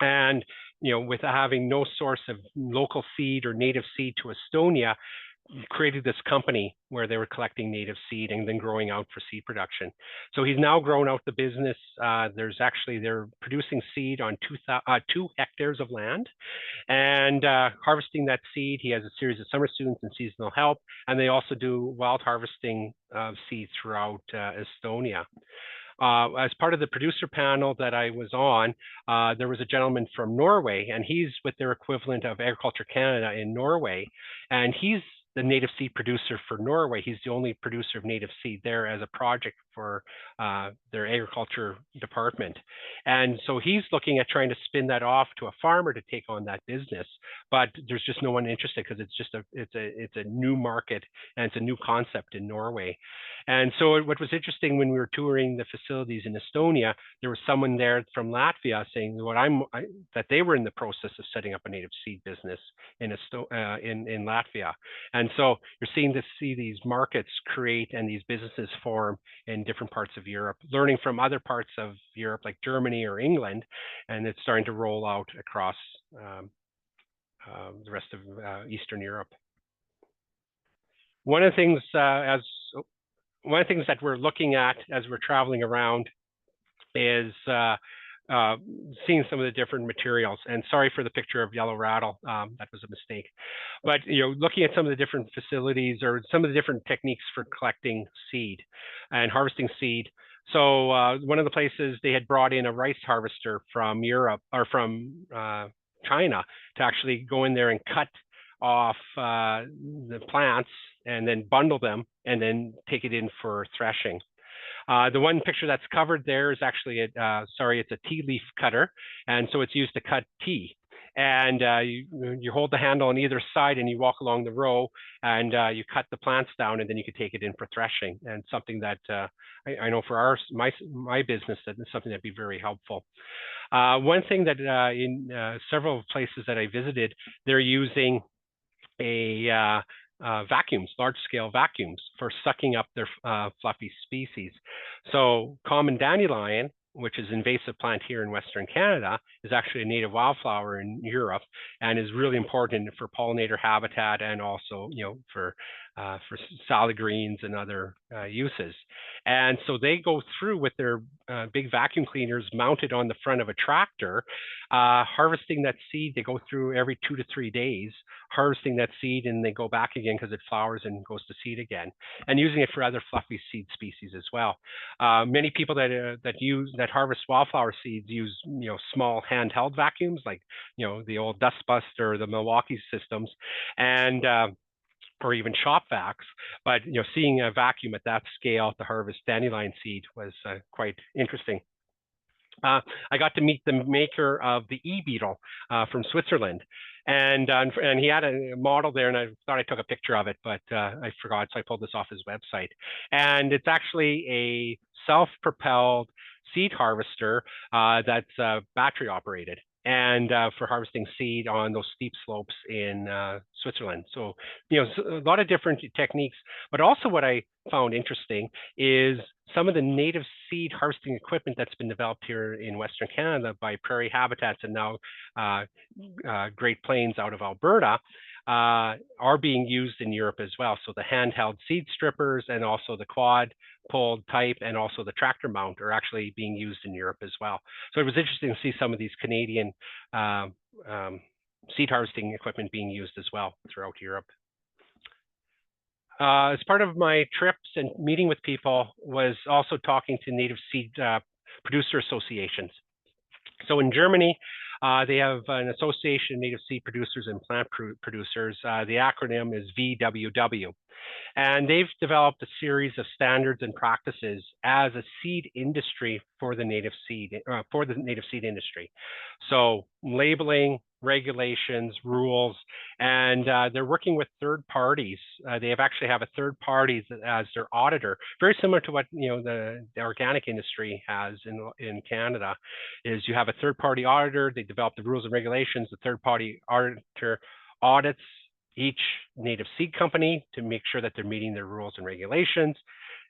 And, with having no source of local seed or native seed to Estonia, created this company where they were collecting native seed and then growing out for seed production. So he's now grown out the business. They're producing seed on 2 hectares of land and harvesting that seed. He has a series of summer students and seasonal help, and they also do wild harvesting of seed throughout Estonia. As part of the producer panel that I was on, there was a gentleman from Norway, and he's with their equivalent of Agriculture Canada in Norway, and he's the native seed producer for Norway. He's the only producer of native seed there as a project for their agriculture department. And so he's looking at trying to spin that off to a farmer to take on that business, but there's just no one interested because it's a new market and it's a new concept in Norway. And so what was interesting when we were touring the facilities in Estonia, there was someone there from Latvia saying that they were in the process of setting up a native seed business in Latvia. And so you're see these markets create and these businesses form in different parts of Europe, learning from other parts of Europe like Germany or England, and it's starting to roll out across the rest of Eastern Europe. One of the things that we're looking at as we're traveling around is seeing some of the different materials. And sorry for the picture of yellow rattle, that was a mistake. But looking at some of the different facilities or some of the different techniques for collecting seed and harvesting seed. So one of the places they had brought in a rice harvester from Europe or from China to actually go in there and cut off the plants and then bundle them and then take it in for threshing. The one picture that's covered there is actually, it's a tea leaf cutter. And so it's used to cut tea. And you hold the handle on either side and you walk along the row and you cut the plants down and then you can take it in for threshing. And something that I know for my business, that is something that'd be very helpful. One thing that in several places that I visited, they're using vacuums, large-scale vacuums for sucking up their fluffy species. So common dandelion, which is an invasive plant here in Western Canada, is actually a native wildflower in Europe and is really important for pollinator habitat and also, for salad greens and other uses. And so they go through with their big vacuum cleaners mounted on the front of a tractor, harvesting that seed. They go through every 2 to 3 days, harvesting that seed, and they go back again because it flowers and goes to seed again, and using it for other fluffy seed species as well. Many people that harvest wildflower seeds use small handheld vacuums like the old Dustbuster or the Milwaukee systems, and or even shop vacs, but seeing a vacuum at that scale to harvest dandelion seed was quite interesting. I got to meet the maker of the e-beetle from Switzerland, and he had a model there, and I thought I took a picture of it, but I forgot, so I pulled this off his website. And it's actually a self-propelled seed harvester that's battery operated, and for harvesting seed on those steep slopes in Switzerland. So, a lot of different techniques, but also what I found interesting is some of the native seed harvesting equipment that's been developed here in Western Canada by Prairie Habitats and now Great Plains out of Alberta are being used in Europe as well. So the handheld seed strippers and also the quad pulled type and also the tractor mount are actually being used in Europe as well. So it was interesting to see some of these Canadian seed harvesting equipment being used as well throughout Europe. As part of my trips and meeting with people was also talking to native seed producer associations. So in Germany, they have an association of native seed producers and plant producers. The acronym is VWW. And they've developed a series of standards and practices as a seed industry for the native seed industry. So labeling, regulations, rules, and they're working with third parties. They actually have a third party as their auditor, very similar to what the organic industry has in Canada. Is you have a third party auditor. They develop the rules and regulations. The third party auditor audits each native seed company to make sure that they're meeting their rules and regulations.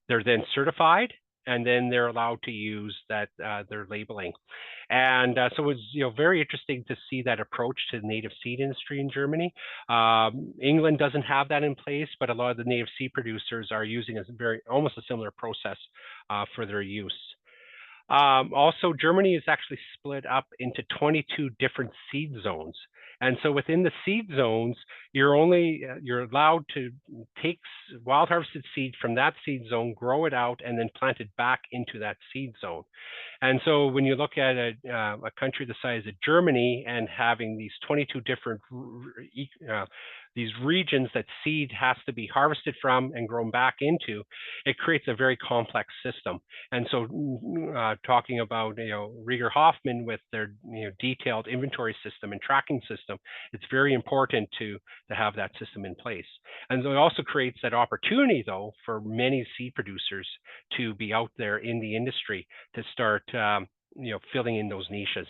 They're then certified, and then they're allowed to use that their labeling. And so it was very interesting to see that approach to the native seed industry in Germany. England doesn't have that in place, but a lot of the native seed producers are using almost a similar process for their use. Also, Germany is actually split up into 22 different seed zones. And so within the seed zones, you're allowed to take wild harvested seed from that seed zone, grow it out, and then plant it back into that seed zone. And so when you look at a country the size of Germany and having these 22 different these regions that seed has to be harvested from and grown back into, it creates a very complex system. And so talking about Rieger Hoffman with their detailed inventory system and tracking system, it's very important to have that system in place. And so it also creates that opportunity, though, for many seed producers to be out there in the industry to start filling in those niches.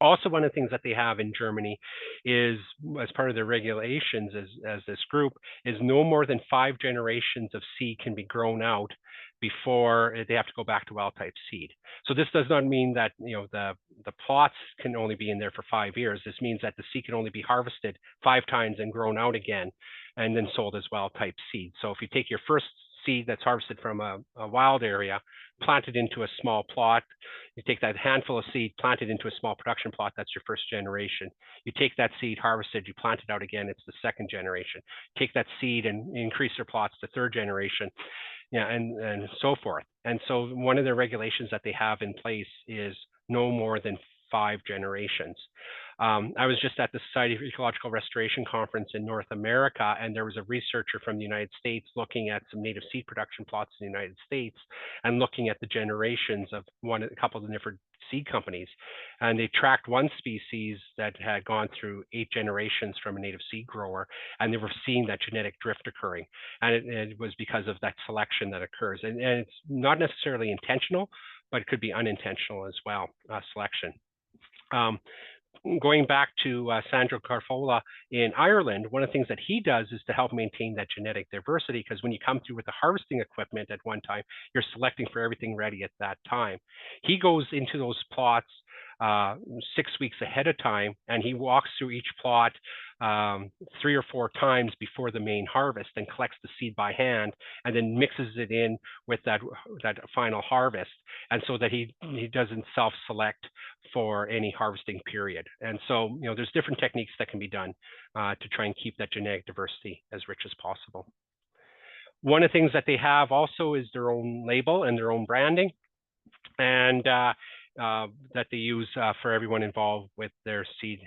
Also, one of the things that they have in Germany is, as part of their regulations as this group, is no more than 5 generations of seed can be grown out before they have to go back to wild type seed. So this does not mean that the plots can only be in there for 5 years. This means that the seed can only be harvested 5 times and grown out again, and then sold as wild type seed. So if you take your first seed that's harvested from a wild area, plant it into a small plot. You take that handful of seed, plant it into a small production plot, that's your first generation. You take that seed, harvested, you plant it out again, it's the second generation. Take that seed and increase their plots to third generation, yeah, and so forth. And so one of the regulations that they have in place is no more than 5 generations. I was just at the Society of Ecological Restoration conference in North America, and there was a researcher from the United States looking at some native seed production plots in the United States and looking at the generations of a couple of the different seed companies. And they tracked one species that had gone through 8 generations from a native seed grower, and they were seeing that genetic drift occurring. And it was because of that selection that occurs. And it's not necessarily intentional, but it could be unintentional as well, selection. Going back to Sandro Carfola in Ireland, one of the things that he does is to help maintain that genetic diversity, because when you come through with the harvesting equipment at one time, you're selecting for everything ready at that time. He goes into those plots 6 weeks ahead of time, and he walks through each plot 3 or 4 times before the main harvest and collects the seed by hand and then mixes it in with that final harvest, and so that he doesn't self-select for any harvesting period. And so, there's different techniques that can be done to try and keep that genetic diversity as rich as possible. One of the things that they have also is their own label and their own branding, and that they use for everyone involved with their seed.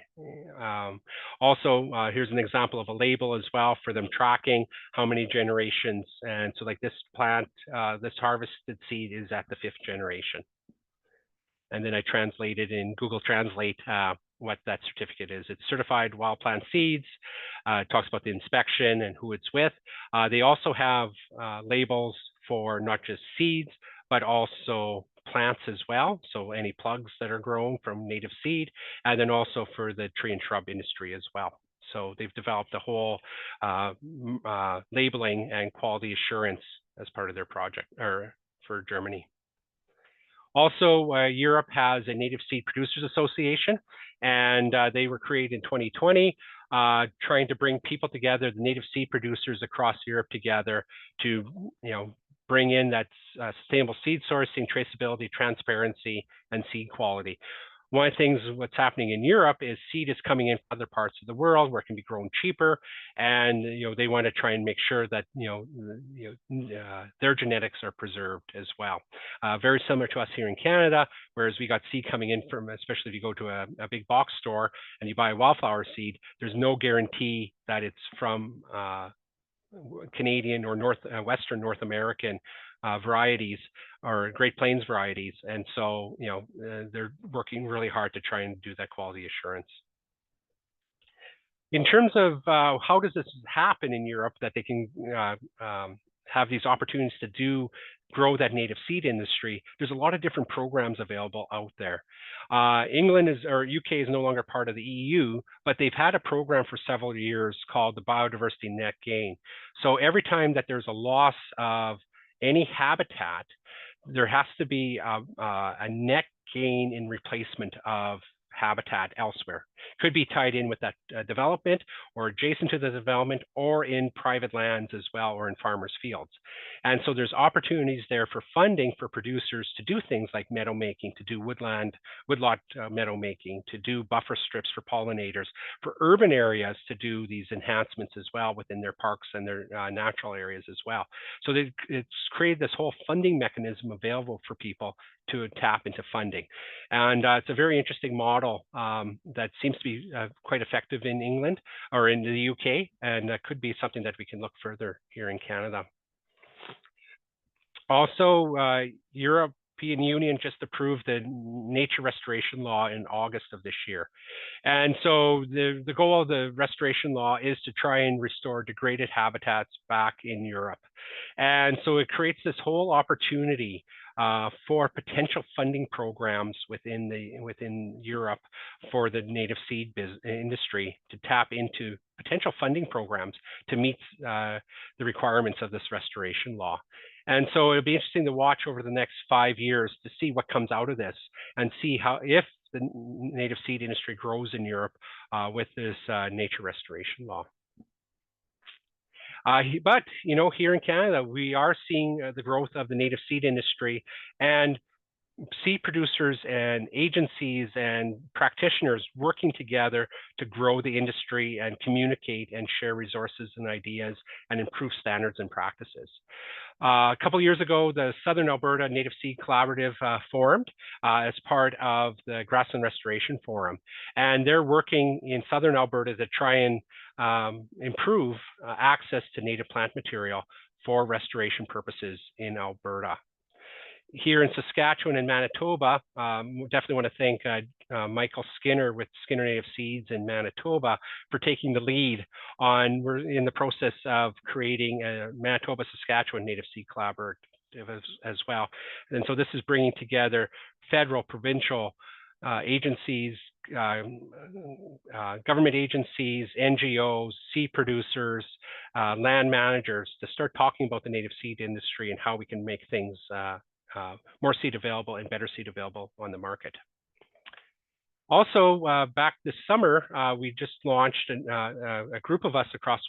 Also, here's an example of a label as well for them tracking how many generations. And so like this plant, this harvested seed is at the 5th generation. And then I translated in Google Translate what that certificate is. It's certified wild plant seeds. It talks about the inspection and who it's with. They also have labels for not just seeds, but also plants as well. So any plugs that are grown from native seed, and then also for the tree and shrub industry as well. So they've developed a whole labeling and quality assurance as part of their project, or for Germany. Also, Europe has a Native Seed Producers Association, and they were created in 2020, trying to bring people together, the native seed producers across Europe together to, bring in that sustainable seed sourcing, traceability, transparency, and seed quality. One of the things what's happening in Europe is seed is coming in from other parts of the world where it can be grown cheaper, and they want to try and make sure that their genetics are preserved as well. Very similar to us here in Canada, whereas we got seed coming in from, especially if you go to a big box store and you buy a wildflower seed, there's no guarantee that it's from Canadian or Western North American varieties or Great Plains varieties. And so, they're working really hard to try and do that quality assurance. In terms of how does this happen in Europe, that they can have these opportunities to grow that native seed industry, there's a lot of different programs available out there. England or UK is no longer part of the EU, but they've had a program for several years called the Biodiversity Net Gain. So every time that there's a loss of any habitat, there has to be a net gain in replacement of habitat elsewhere. Could be tied in with that development or adjacent to the development or in private lands as well, or in farmers' fields. And so there's opportunities there for funding for producers to do things like meadow making, to do woodlot meadow making, to do buffer strips for pollinators, for urban areas to do these enhancements as well within their parks and their natural areas as well. So it's created this whole funding mechanism available for people to tap into funding. And it's a very interesting model that seems to be quite effective in England or in the UK, and that could be something that we can look further here in Canada. Also, European Union just approved the nature restoration law in August of this year. And so the goal of the restoration law is to try and restore degraded habitats back in Europe. And so it creates this whole opportunity for potential funding programs within Europe for the native seed industry to tap into potential funding programs to meet the requirements of this restoration law. And so it'll be interesting to watch over the next 5 years to see what comes out of this and see if the native seed industry grows in Europe with this nature restoration law. But, here in Canada, we are seeing the growth of the native seed industry, and seed producers and agencies and practitioners working together to grow the industry and communicate and share resources and ideas and improve standards and practices. A couple of years ago, the Southern Alberta Native Seed Collaborative formed as part of the Grassland Restoration Forum. And they're working in Southern Alberta to try and improve access to native plant material for restoration purposes in Alberta. Here in Saskatchewan and Manitoba, we definitely want to thank Michael Skinner with Skinner Native Seeds in Manitoba for taking the lead on. We're in the process of creating a Manitoba-Saskatchewan Native Seed Collaborative as well. And so this is bringing together federal, provincial agencies, government agencies, NGOs, seed producers, land managers to start talking about the native seed industry and how we can make things more seed available and better seed available on the market. Also, back this summer, we just launched a group of us across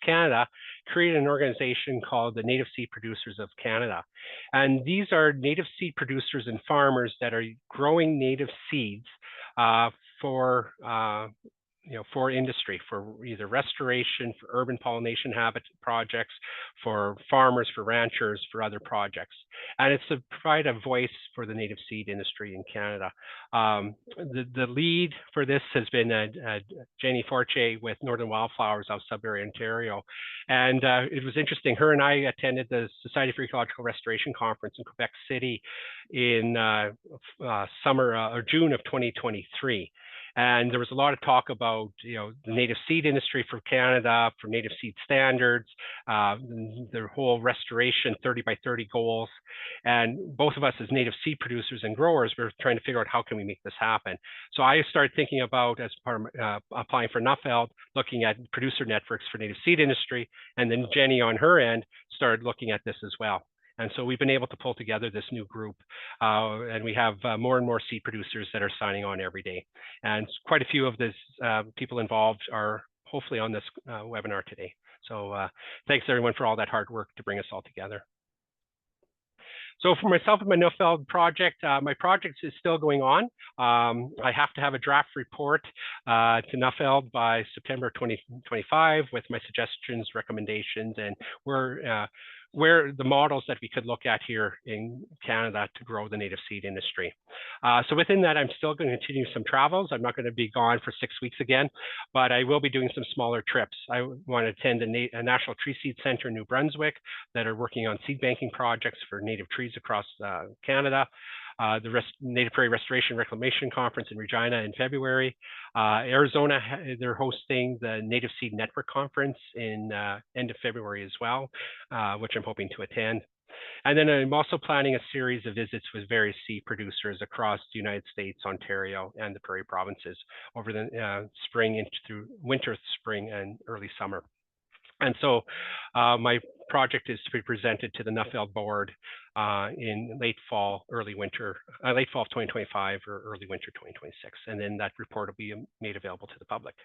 Canada, created an organization called the Native Seed Producers of Canada. And these are native seed producers and farmers that are growing native seeds for industry, for either restoration, for urban pollination habitat projects, for farmers, for ranchers, for other projects. And it's to provide a voice for the native seed industry in Canada. The lead for this has been Jenny Forche with Northern Wildflowers out of Sudbury, Ontario. And it was interesting. Her and I attended the Society for Ecological Restoration Conference in Quebec City in summer or June of 2023. And there was a lot of talk about, the native seed industry for Canada, for native seed standards, the whole restoration 30 by 30 goals. And both of us as native seed producers and growers, we're trying to figure out how can we make this happen. So I started thinking about, as part of applying for Nuffield, looking at producer networks for native seed industry. And then Jenny on her end started looking at this as well. And so we've been able to pull together this new group, and we have more and more seed producers that are signing on every day. And quite a few of these people involved are hopefully on this webinar today. So thanks everyone for all that hard work to bring us all together. So for myself and my Nuffield project, my project is still going on. I have to have a draft report to Nuffield by September 2025 with my suggestions, recommendations, and where the models that we could look at here in Canada to grow the native seed industry. So within that, I'm still going to continue some travels. I'm not going to be gone for 6 weeks again, but I will be doing some smaller trips. I want to attend a National Tree Seed Center in New Brunswick that are working on seed banking projects for native trees across Canada. The Native Prairie Restoration Reclamation Conference in Regina in February. Arizona, they're hosting the Native Seed Network Conference in end of February as well, which I'm hoping to attend. And then I'm also planning a series of visits with various seed producers across the United States, Ontario, and the Prairie provinces over the spring into through winter, spring, and early summer. And so my project is to be presented to the Nuffield board in late fall, early winter, late fall of 2025 or early winter 2026. And then that report will be made available to the public.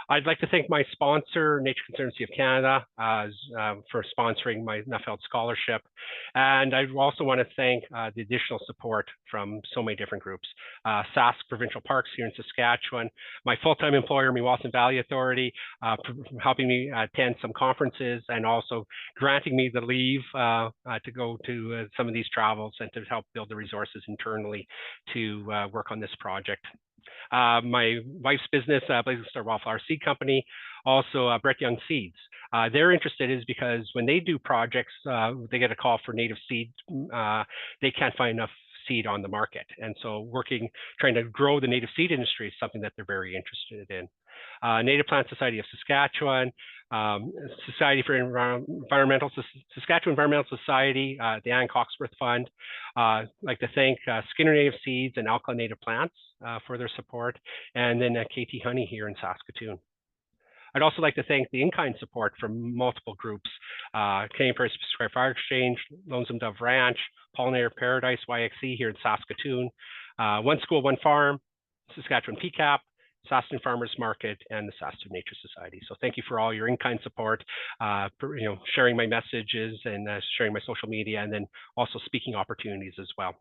I'd like to thank my sponsor, Nature Conservancy of Canada, for sponsoring my Nuffield Scholarship. And I also want to thank the additional support from so many different groups. Sask Provincial Parks here in Saskatchewan, my full-time employer, Meadows Valley Authority, helping me attend some conferences and also granting me the leave to go to some of these travels and to help build the resources internally to work on this project. My wife's business, Blazing Star Wildflower Seed Company, also Brett Young Seeds. They're interested is because when they do projects, they get a call for native seed. They can't find enough seed on the market. And so trying to grow the native seed industry is something that they're very interested in. Native Plant Society of Saskatchewan, Society for Saskatchewan Environmental Society, the Ann Coxworth Fund. I'd like to thank Skinner Native Seeds and Alkali Native Plants for their support, and then KT Honey here in Saskatoon. I'd also like to thank the in-kind support from multiple groups, Canadian Prairie Pacific Fire Exchange, Lonesome Dove Ranch, Pollinator Paradise, YXE here in Saskatoon, One School, One Farm, Saskatchewan PCAP, Saskatoon Farmers Market, and the Saskatoon Nature Society. So thank you for all your in-kind support, for, sharing my messages and sharing my social media, and then also speaking opportunities as well.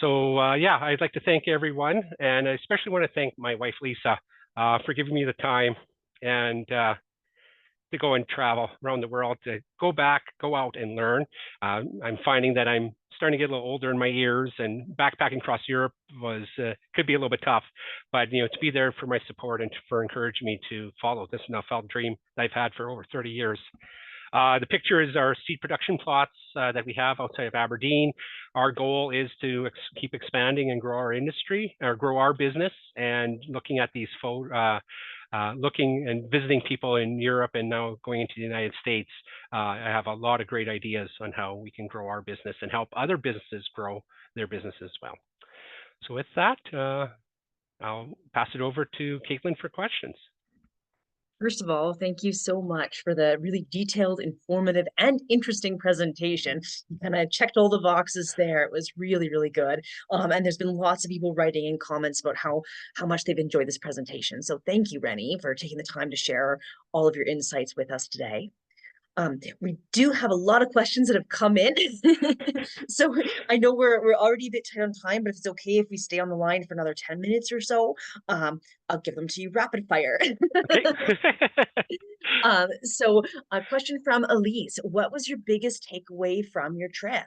So yeah, I'd like to thank everyone, and I especially want to thank my wife, Lisa, for giving me the time and to go and travel around the world, to go back, go out and learn. I'm finding that I'm starting to get a little older in my ears, and backpacking across Europe was could be a little bit tough, but to be there for my support and for encouraging me to follow this Nuffield dream that I've had for over 30 years. The picture is our seed production plots that we have outside of Aberdeen. Our goal is to keep expanding and grow our industry, or grow our business, and looking at these looking and visiting people in Europe and now going into the United States. I have a lot of great ideas on how we can grow our business and help other businesses grow their business as well. So with that, I'll pass it over to Caitlin for questions. First of all, thank you so much for the really detailed, informative, and interesting presentation. You kind of checked all the boxes there. It was really, really good. And there's been lots of people writing in comments about how much they've enjoyed this presentation. So thank you, Renny, for taking the time to share all of your insights with us today. We do have a lot of questions that have come in. So I know we're already a bit tight on time, but if it's okay if we stay on the line for another 10 minutes or so, I'll give them to you rapid fire. So a question from Elise. What was your biggest takeaway from your trip?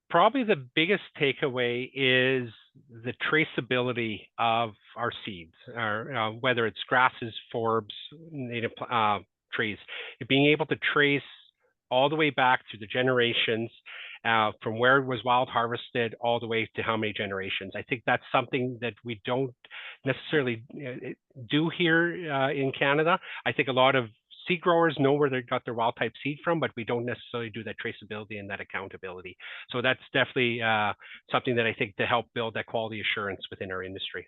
Probably the biggest takeaway is the traceability of our seeds, or whether it's grasses, forbs, native trees, being able to trace all the way back to the generations, from where it was wild harvested all the way to how many generations. I think that's something that we don't necessarily do here in Canada. I think a lot of seed growers know where they got their wild type seed from, but we don't necessarily do that traceability and that accountability. So that's definitely something that I think to help build that quality assurance within our industry.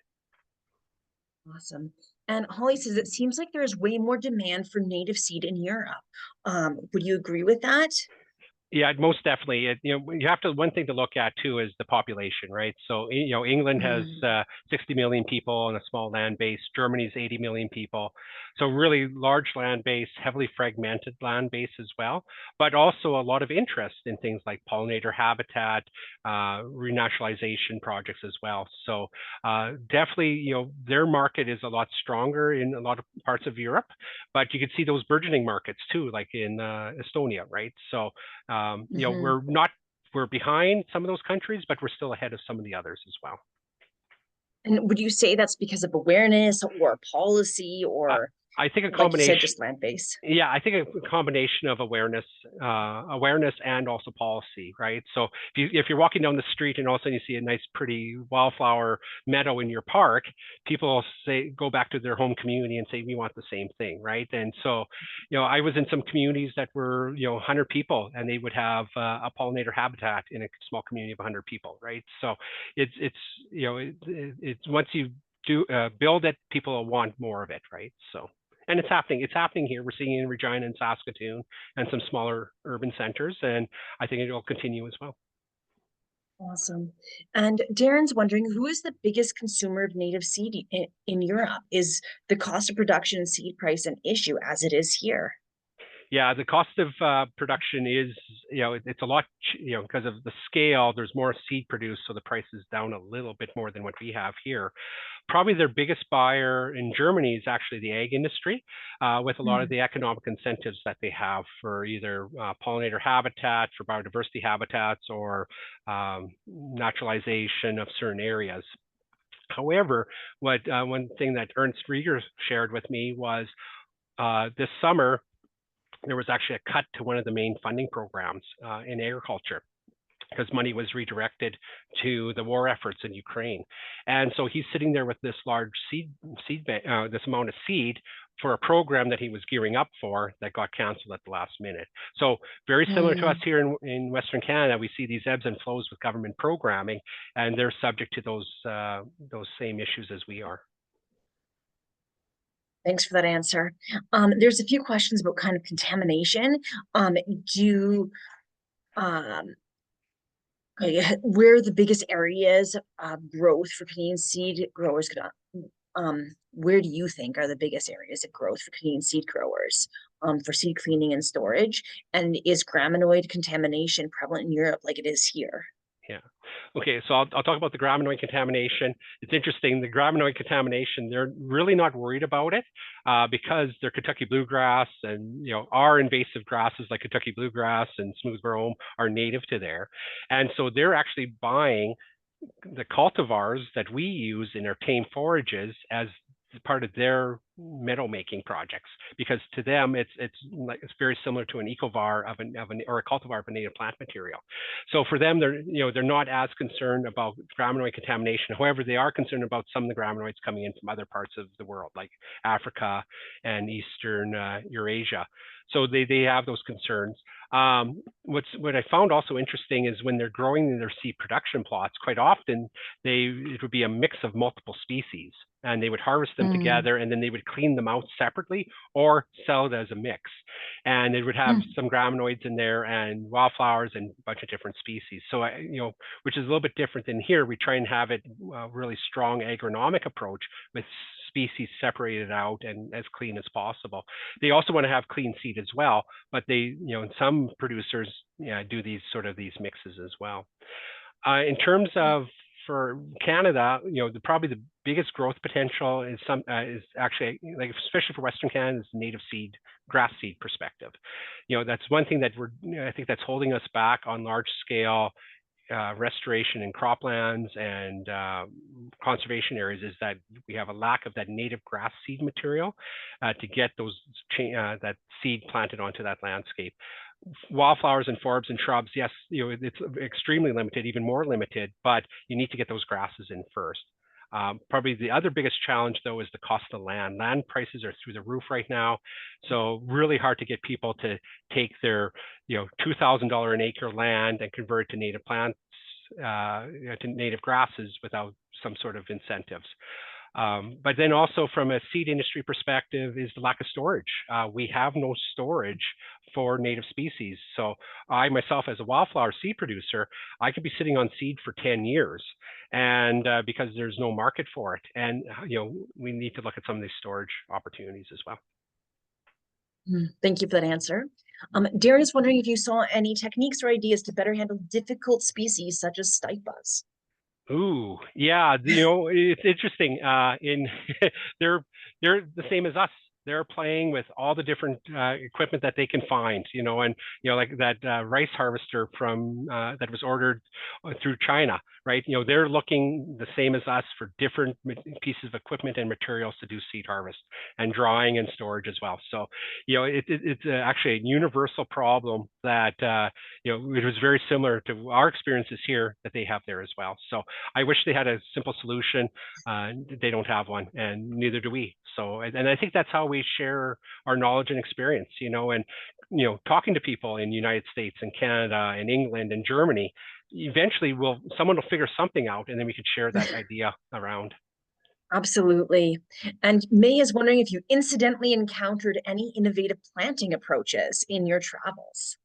Awesome. And Holly says, it seems like there's way more demand for native seed in Europe. Would you agree with that? Yeah, most definitely. You have to, one thing to look at too is the population, right? So, England has 60 million people on a small land base. Germany's 80 million people. So really large land base, heavily fragmented land base as well, but also a lot of interest in things like pollinator habitat, renaturalization projects as well. So definitely, their market is a lot stronger in a lot of parts of Europe, but you could see those burgeoning markets too, like in Estonia, right? So, we're behind some of those countries, but we're still ahead of some of the others as well. And would you say that's because of awareness or policy, or I think a like combination, you said, just land base? Yeah, I think a combination of awareness and also policy, right? So if you're walking down the street and all of a sudden you see a nice, pretty wildflower meadow in your park, people go back to their home community and say, we want the same thing, right? And so, I was in some communities that were, 100 people, and they would have a pollinator habitat in a small community of 100 people, right? So it's once you do build it, people will want more of it, right? So. And it's happening. It's happening here. We're seeing it in Regina and Saskatoon and some smaller urban centers, and I think it will continue as well. Awesome. And Darren's wondering, who is the biggest consumer of native seed in Europe? Is the cost of production and seed price an issue as it is here? Yeah, the cost of production is, it's a lot, because of the scale, there's more seed produced, so the price is down a little bit more than what we have here. Probably their biggest buyer in Germany is actually the ag industry, with a lot of the economic incentives that they have for either pollinator habitat, for biodiversity habitats, or naturalization of certain areas. However, one thing that Ernst Rieger shared with me was this summer, there was actually a cut to one of the main funding programs in agriculture, because money was redirected to the war efforts in Ukraine. And so he's sitting there with this large this amount of seed for a program that he was gearing up for that got canceled at the last minute. So very similar to us here in Western Canada, we see these ebbs and flows with government programming, and they're subject to those same issues as we are. Thanks for that answer. There's a few questions about kind of contamination. Where the biggest areas of growth for Canadian seed growers could where do you think are the biggest areas of growth for Canadian seed growers for seed cleaning and storage? And is graminoid contamination prevalent in Europe like it is here? Yeah. Okay, so I'll talk about the graminoid contamination. It's interesting, the graminoid contamination, they're really not worried about it because they're Kentucky bluegrass and, our invasive grasses like Kentucky bluegrass and smooth brome are native to there. And so they're actually buying the cultivars that we use in our tame forages as part of their meadow making projects, because to them it's very similar to an ecovar or a cultivar of a native plant material. So for them, they're not as concerned about graminoid contamination. However, they are concerned about some of the graminoids coming in from other parts of the world, like Africa and Eastern Eurasia. So they have those concerns. What I found also interesting is when they're growing their seed production plots, quite often it would be a mix of multiple species, and they would harvest them together, and then they would clean them out separately or sell it as a mix. And it would have some graminoids in there and wildflowers and a bunch of different species. So which is a little bit different than here. We try and have it a really strong agronomic approach with species separated out and as clean as possible. They also want to have clean seed as well, but some producers do these mixes as well. In terms of for Canada, probably the biggest growth potential is actually, like, especially for Western Canada, is native seed, grass seed perspective. That's one thing that I think that's holding us back on large scale restoration in croplands and conservation areas, is that we have a lack of that native grass seed material to get that seed planted onto that landscape. Wildflowers and forbs and shrubs, yes, it's extremely limited, even more limited, but you need to get those grasses in first. Probably the other biggest challenge, though, is the cost of land. Land prices are through the roof right now, so really hard to get people to take their $2,000 an acre land and convert it to native plants, to native grasses without some sort of incentives. But then also from a seed industry perspective is the lack of storage. We have no storage for native species. So I myself, as a wildflower seed producer, I could be sitting on seed for 10 years and because there's no market for it. And, we need to look at some of these storage opportunities as well. Thank you for that answer. Darren is wondering if you saw any techniques or ideas to better handle difficult species such as stipes. Ooh, yeah, it's interesting. They're the same as us. They're playing with all the different equipment that they can find, and like that rice harvester from that was ordered through China, right? They're looking the same as us for different pieces of equipment and materials to do seed harvest and drying and storage as well. So, it's actually a universal problem that it was very similar to our experiences here that they have there as well. So I wish they had a simple solution. They don't have one, and neither do we. So, and I think that's how we share our knowledge and experience, and talking to people in the United States and Canada and England and Germany, eventually someone will figure something out, and then we could share that idea around. Absolutely. And May is wondering if you incidentally encountered any innovative planting approaches in your travels.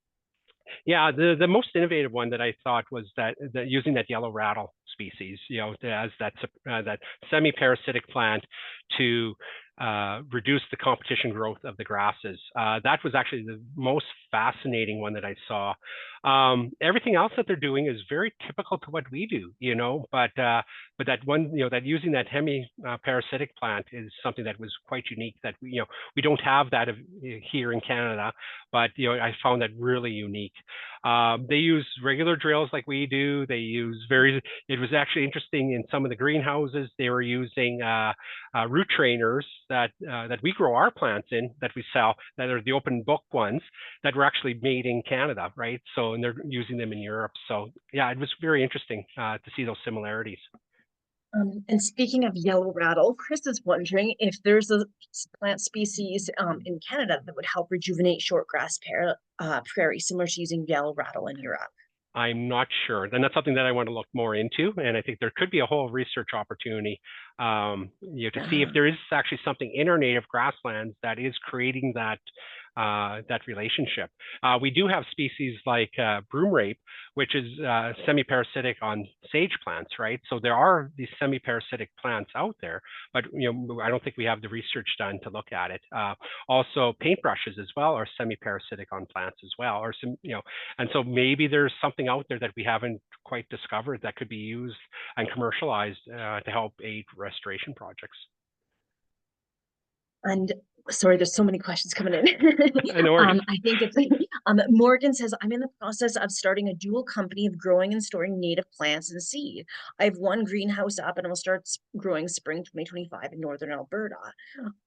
Yeah, the most innovative one that I thought was that using that yellow rattle species, as that semi-parasitic plant to reduce the competition growth of the grasses. That was actually the most fascinating one that I saw. Everything else that they're doing is very typical to what we do, but that one, that using that hemi-parasitic plant is something that was quite unique, that we don't have that here in Canada, but I found that really unique. They use regular drills like we do. It was actually interesting in some of the greenhouses, they were using root trainers that we grow our plants in, that we sell, that are the open book ones that were actually made in Canada, right? So, and they're using them in Europe. So yeah, it was very interesting to see those similarities. And speaking of yellow rattle, Chris is wondering if there's a plant species in Canada that would help rejuvenate shortgrass prairie, similar to using yellow rattle in Europe. I'm not sure. Then that's something that I want to look more into, and I think there could be a whole research opportunity, to see if there is actually something in our native grasslands that is creating that that relationship. We do have species like broom rape, which is semi-parasitic on sage plants, right? So there are these semi-parasitic plants out there, but I don't think we have the research done to look at it. Also, paintbrushes as well are semi-parasitic on plants as well, or some, and so maybe there's something out there that we haven't quite discovered that could be used and commercialized to help aid restoration projects. And sorry, there's so many questions coming in. No worries. I think it's Morgan says, I'm in the process of starting a dual company of growing and storing native plants and seed. I have one greenhouse up and I'll start growing spring 2025 in northern Alberta.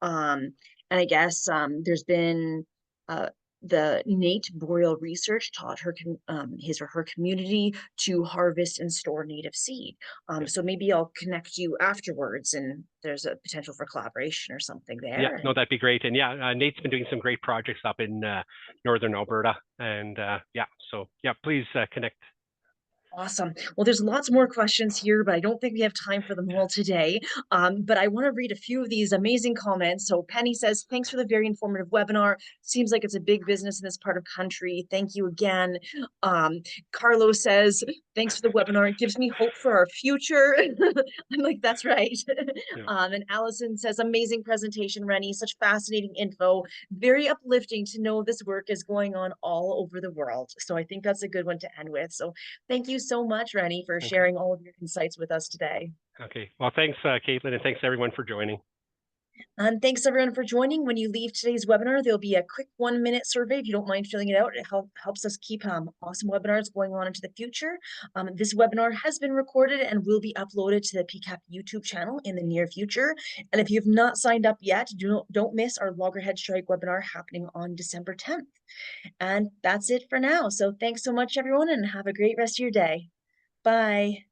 And I guess there's been the Nate Boreal Research taught his or her community to harvest and store native seed. So maybe I'll connect you afterwards and there's a potential for collaboration or something there. Yeah, no, that'd be great. And yeah, Nate's been doing some great projects up in northern Alberta. And please connect. Awesome. Well, there's lots more questions here, but I don't think we have time for them all today. But I want to read a few of these amazing comments. So Penny says, thanks for the very informative webinar. Seems like it's a big business in this part of country. Thank you again. Carlos says, thanks for the webinar. It gives me hope for our future. I'm like, that's right. Yeah. And Allison says, amazing presentation, Renny. Such fascinating info. Very uplifting to know this work is going on all over the world. So I think that's a good one to end with. So thank you so much, Renny, for sharing all of your insights with us today. Okay. Well, thanks, Caitlin, and thanks everyone for joining. And thanks everyone for joining. When you leave today's webinar, there'll be a quick 1-minute survey. If you don't mind filling it out, it helps us keep awesome webinars going on into the future. This webinar has been recorded and will be uploaded to the PCAP YouTube channel in the near future. And if you've not signed up yet, don't miss our loggerhead strike webinar happening on December 10th. And that's it for now. So thanks so much, everyone, and have a great rest of your day. Bye.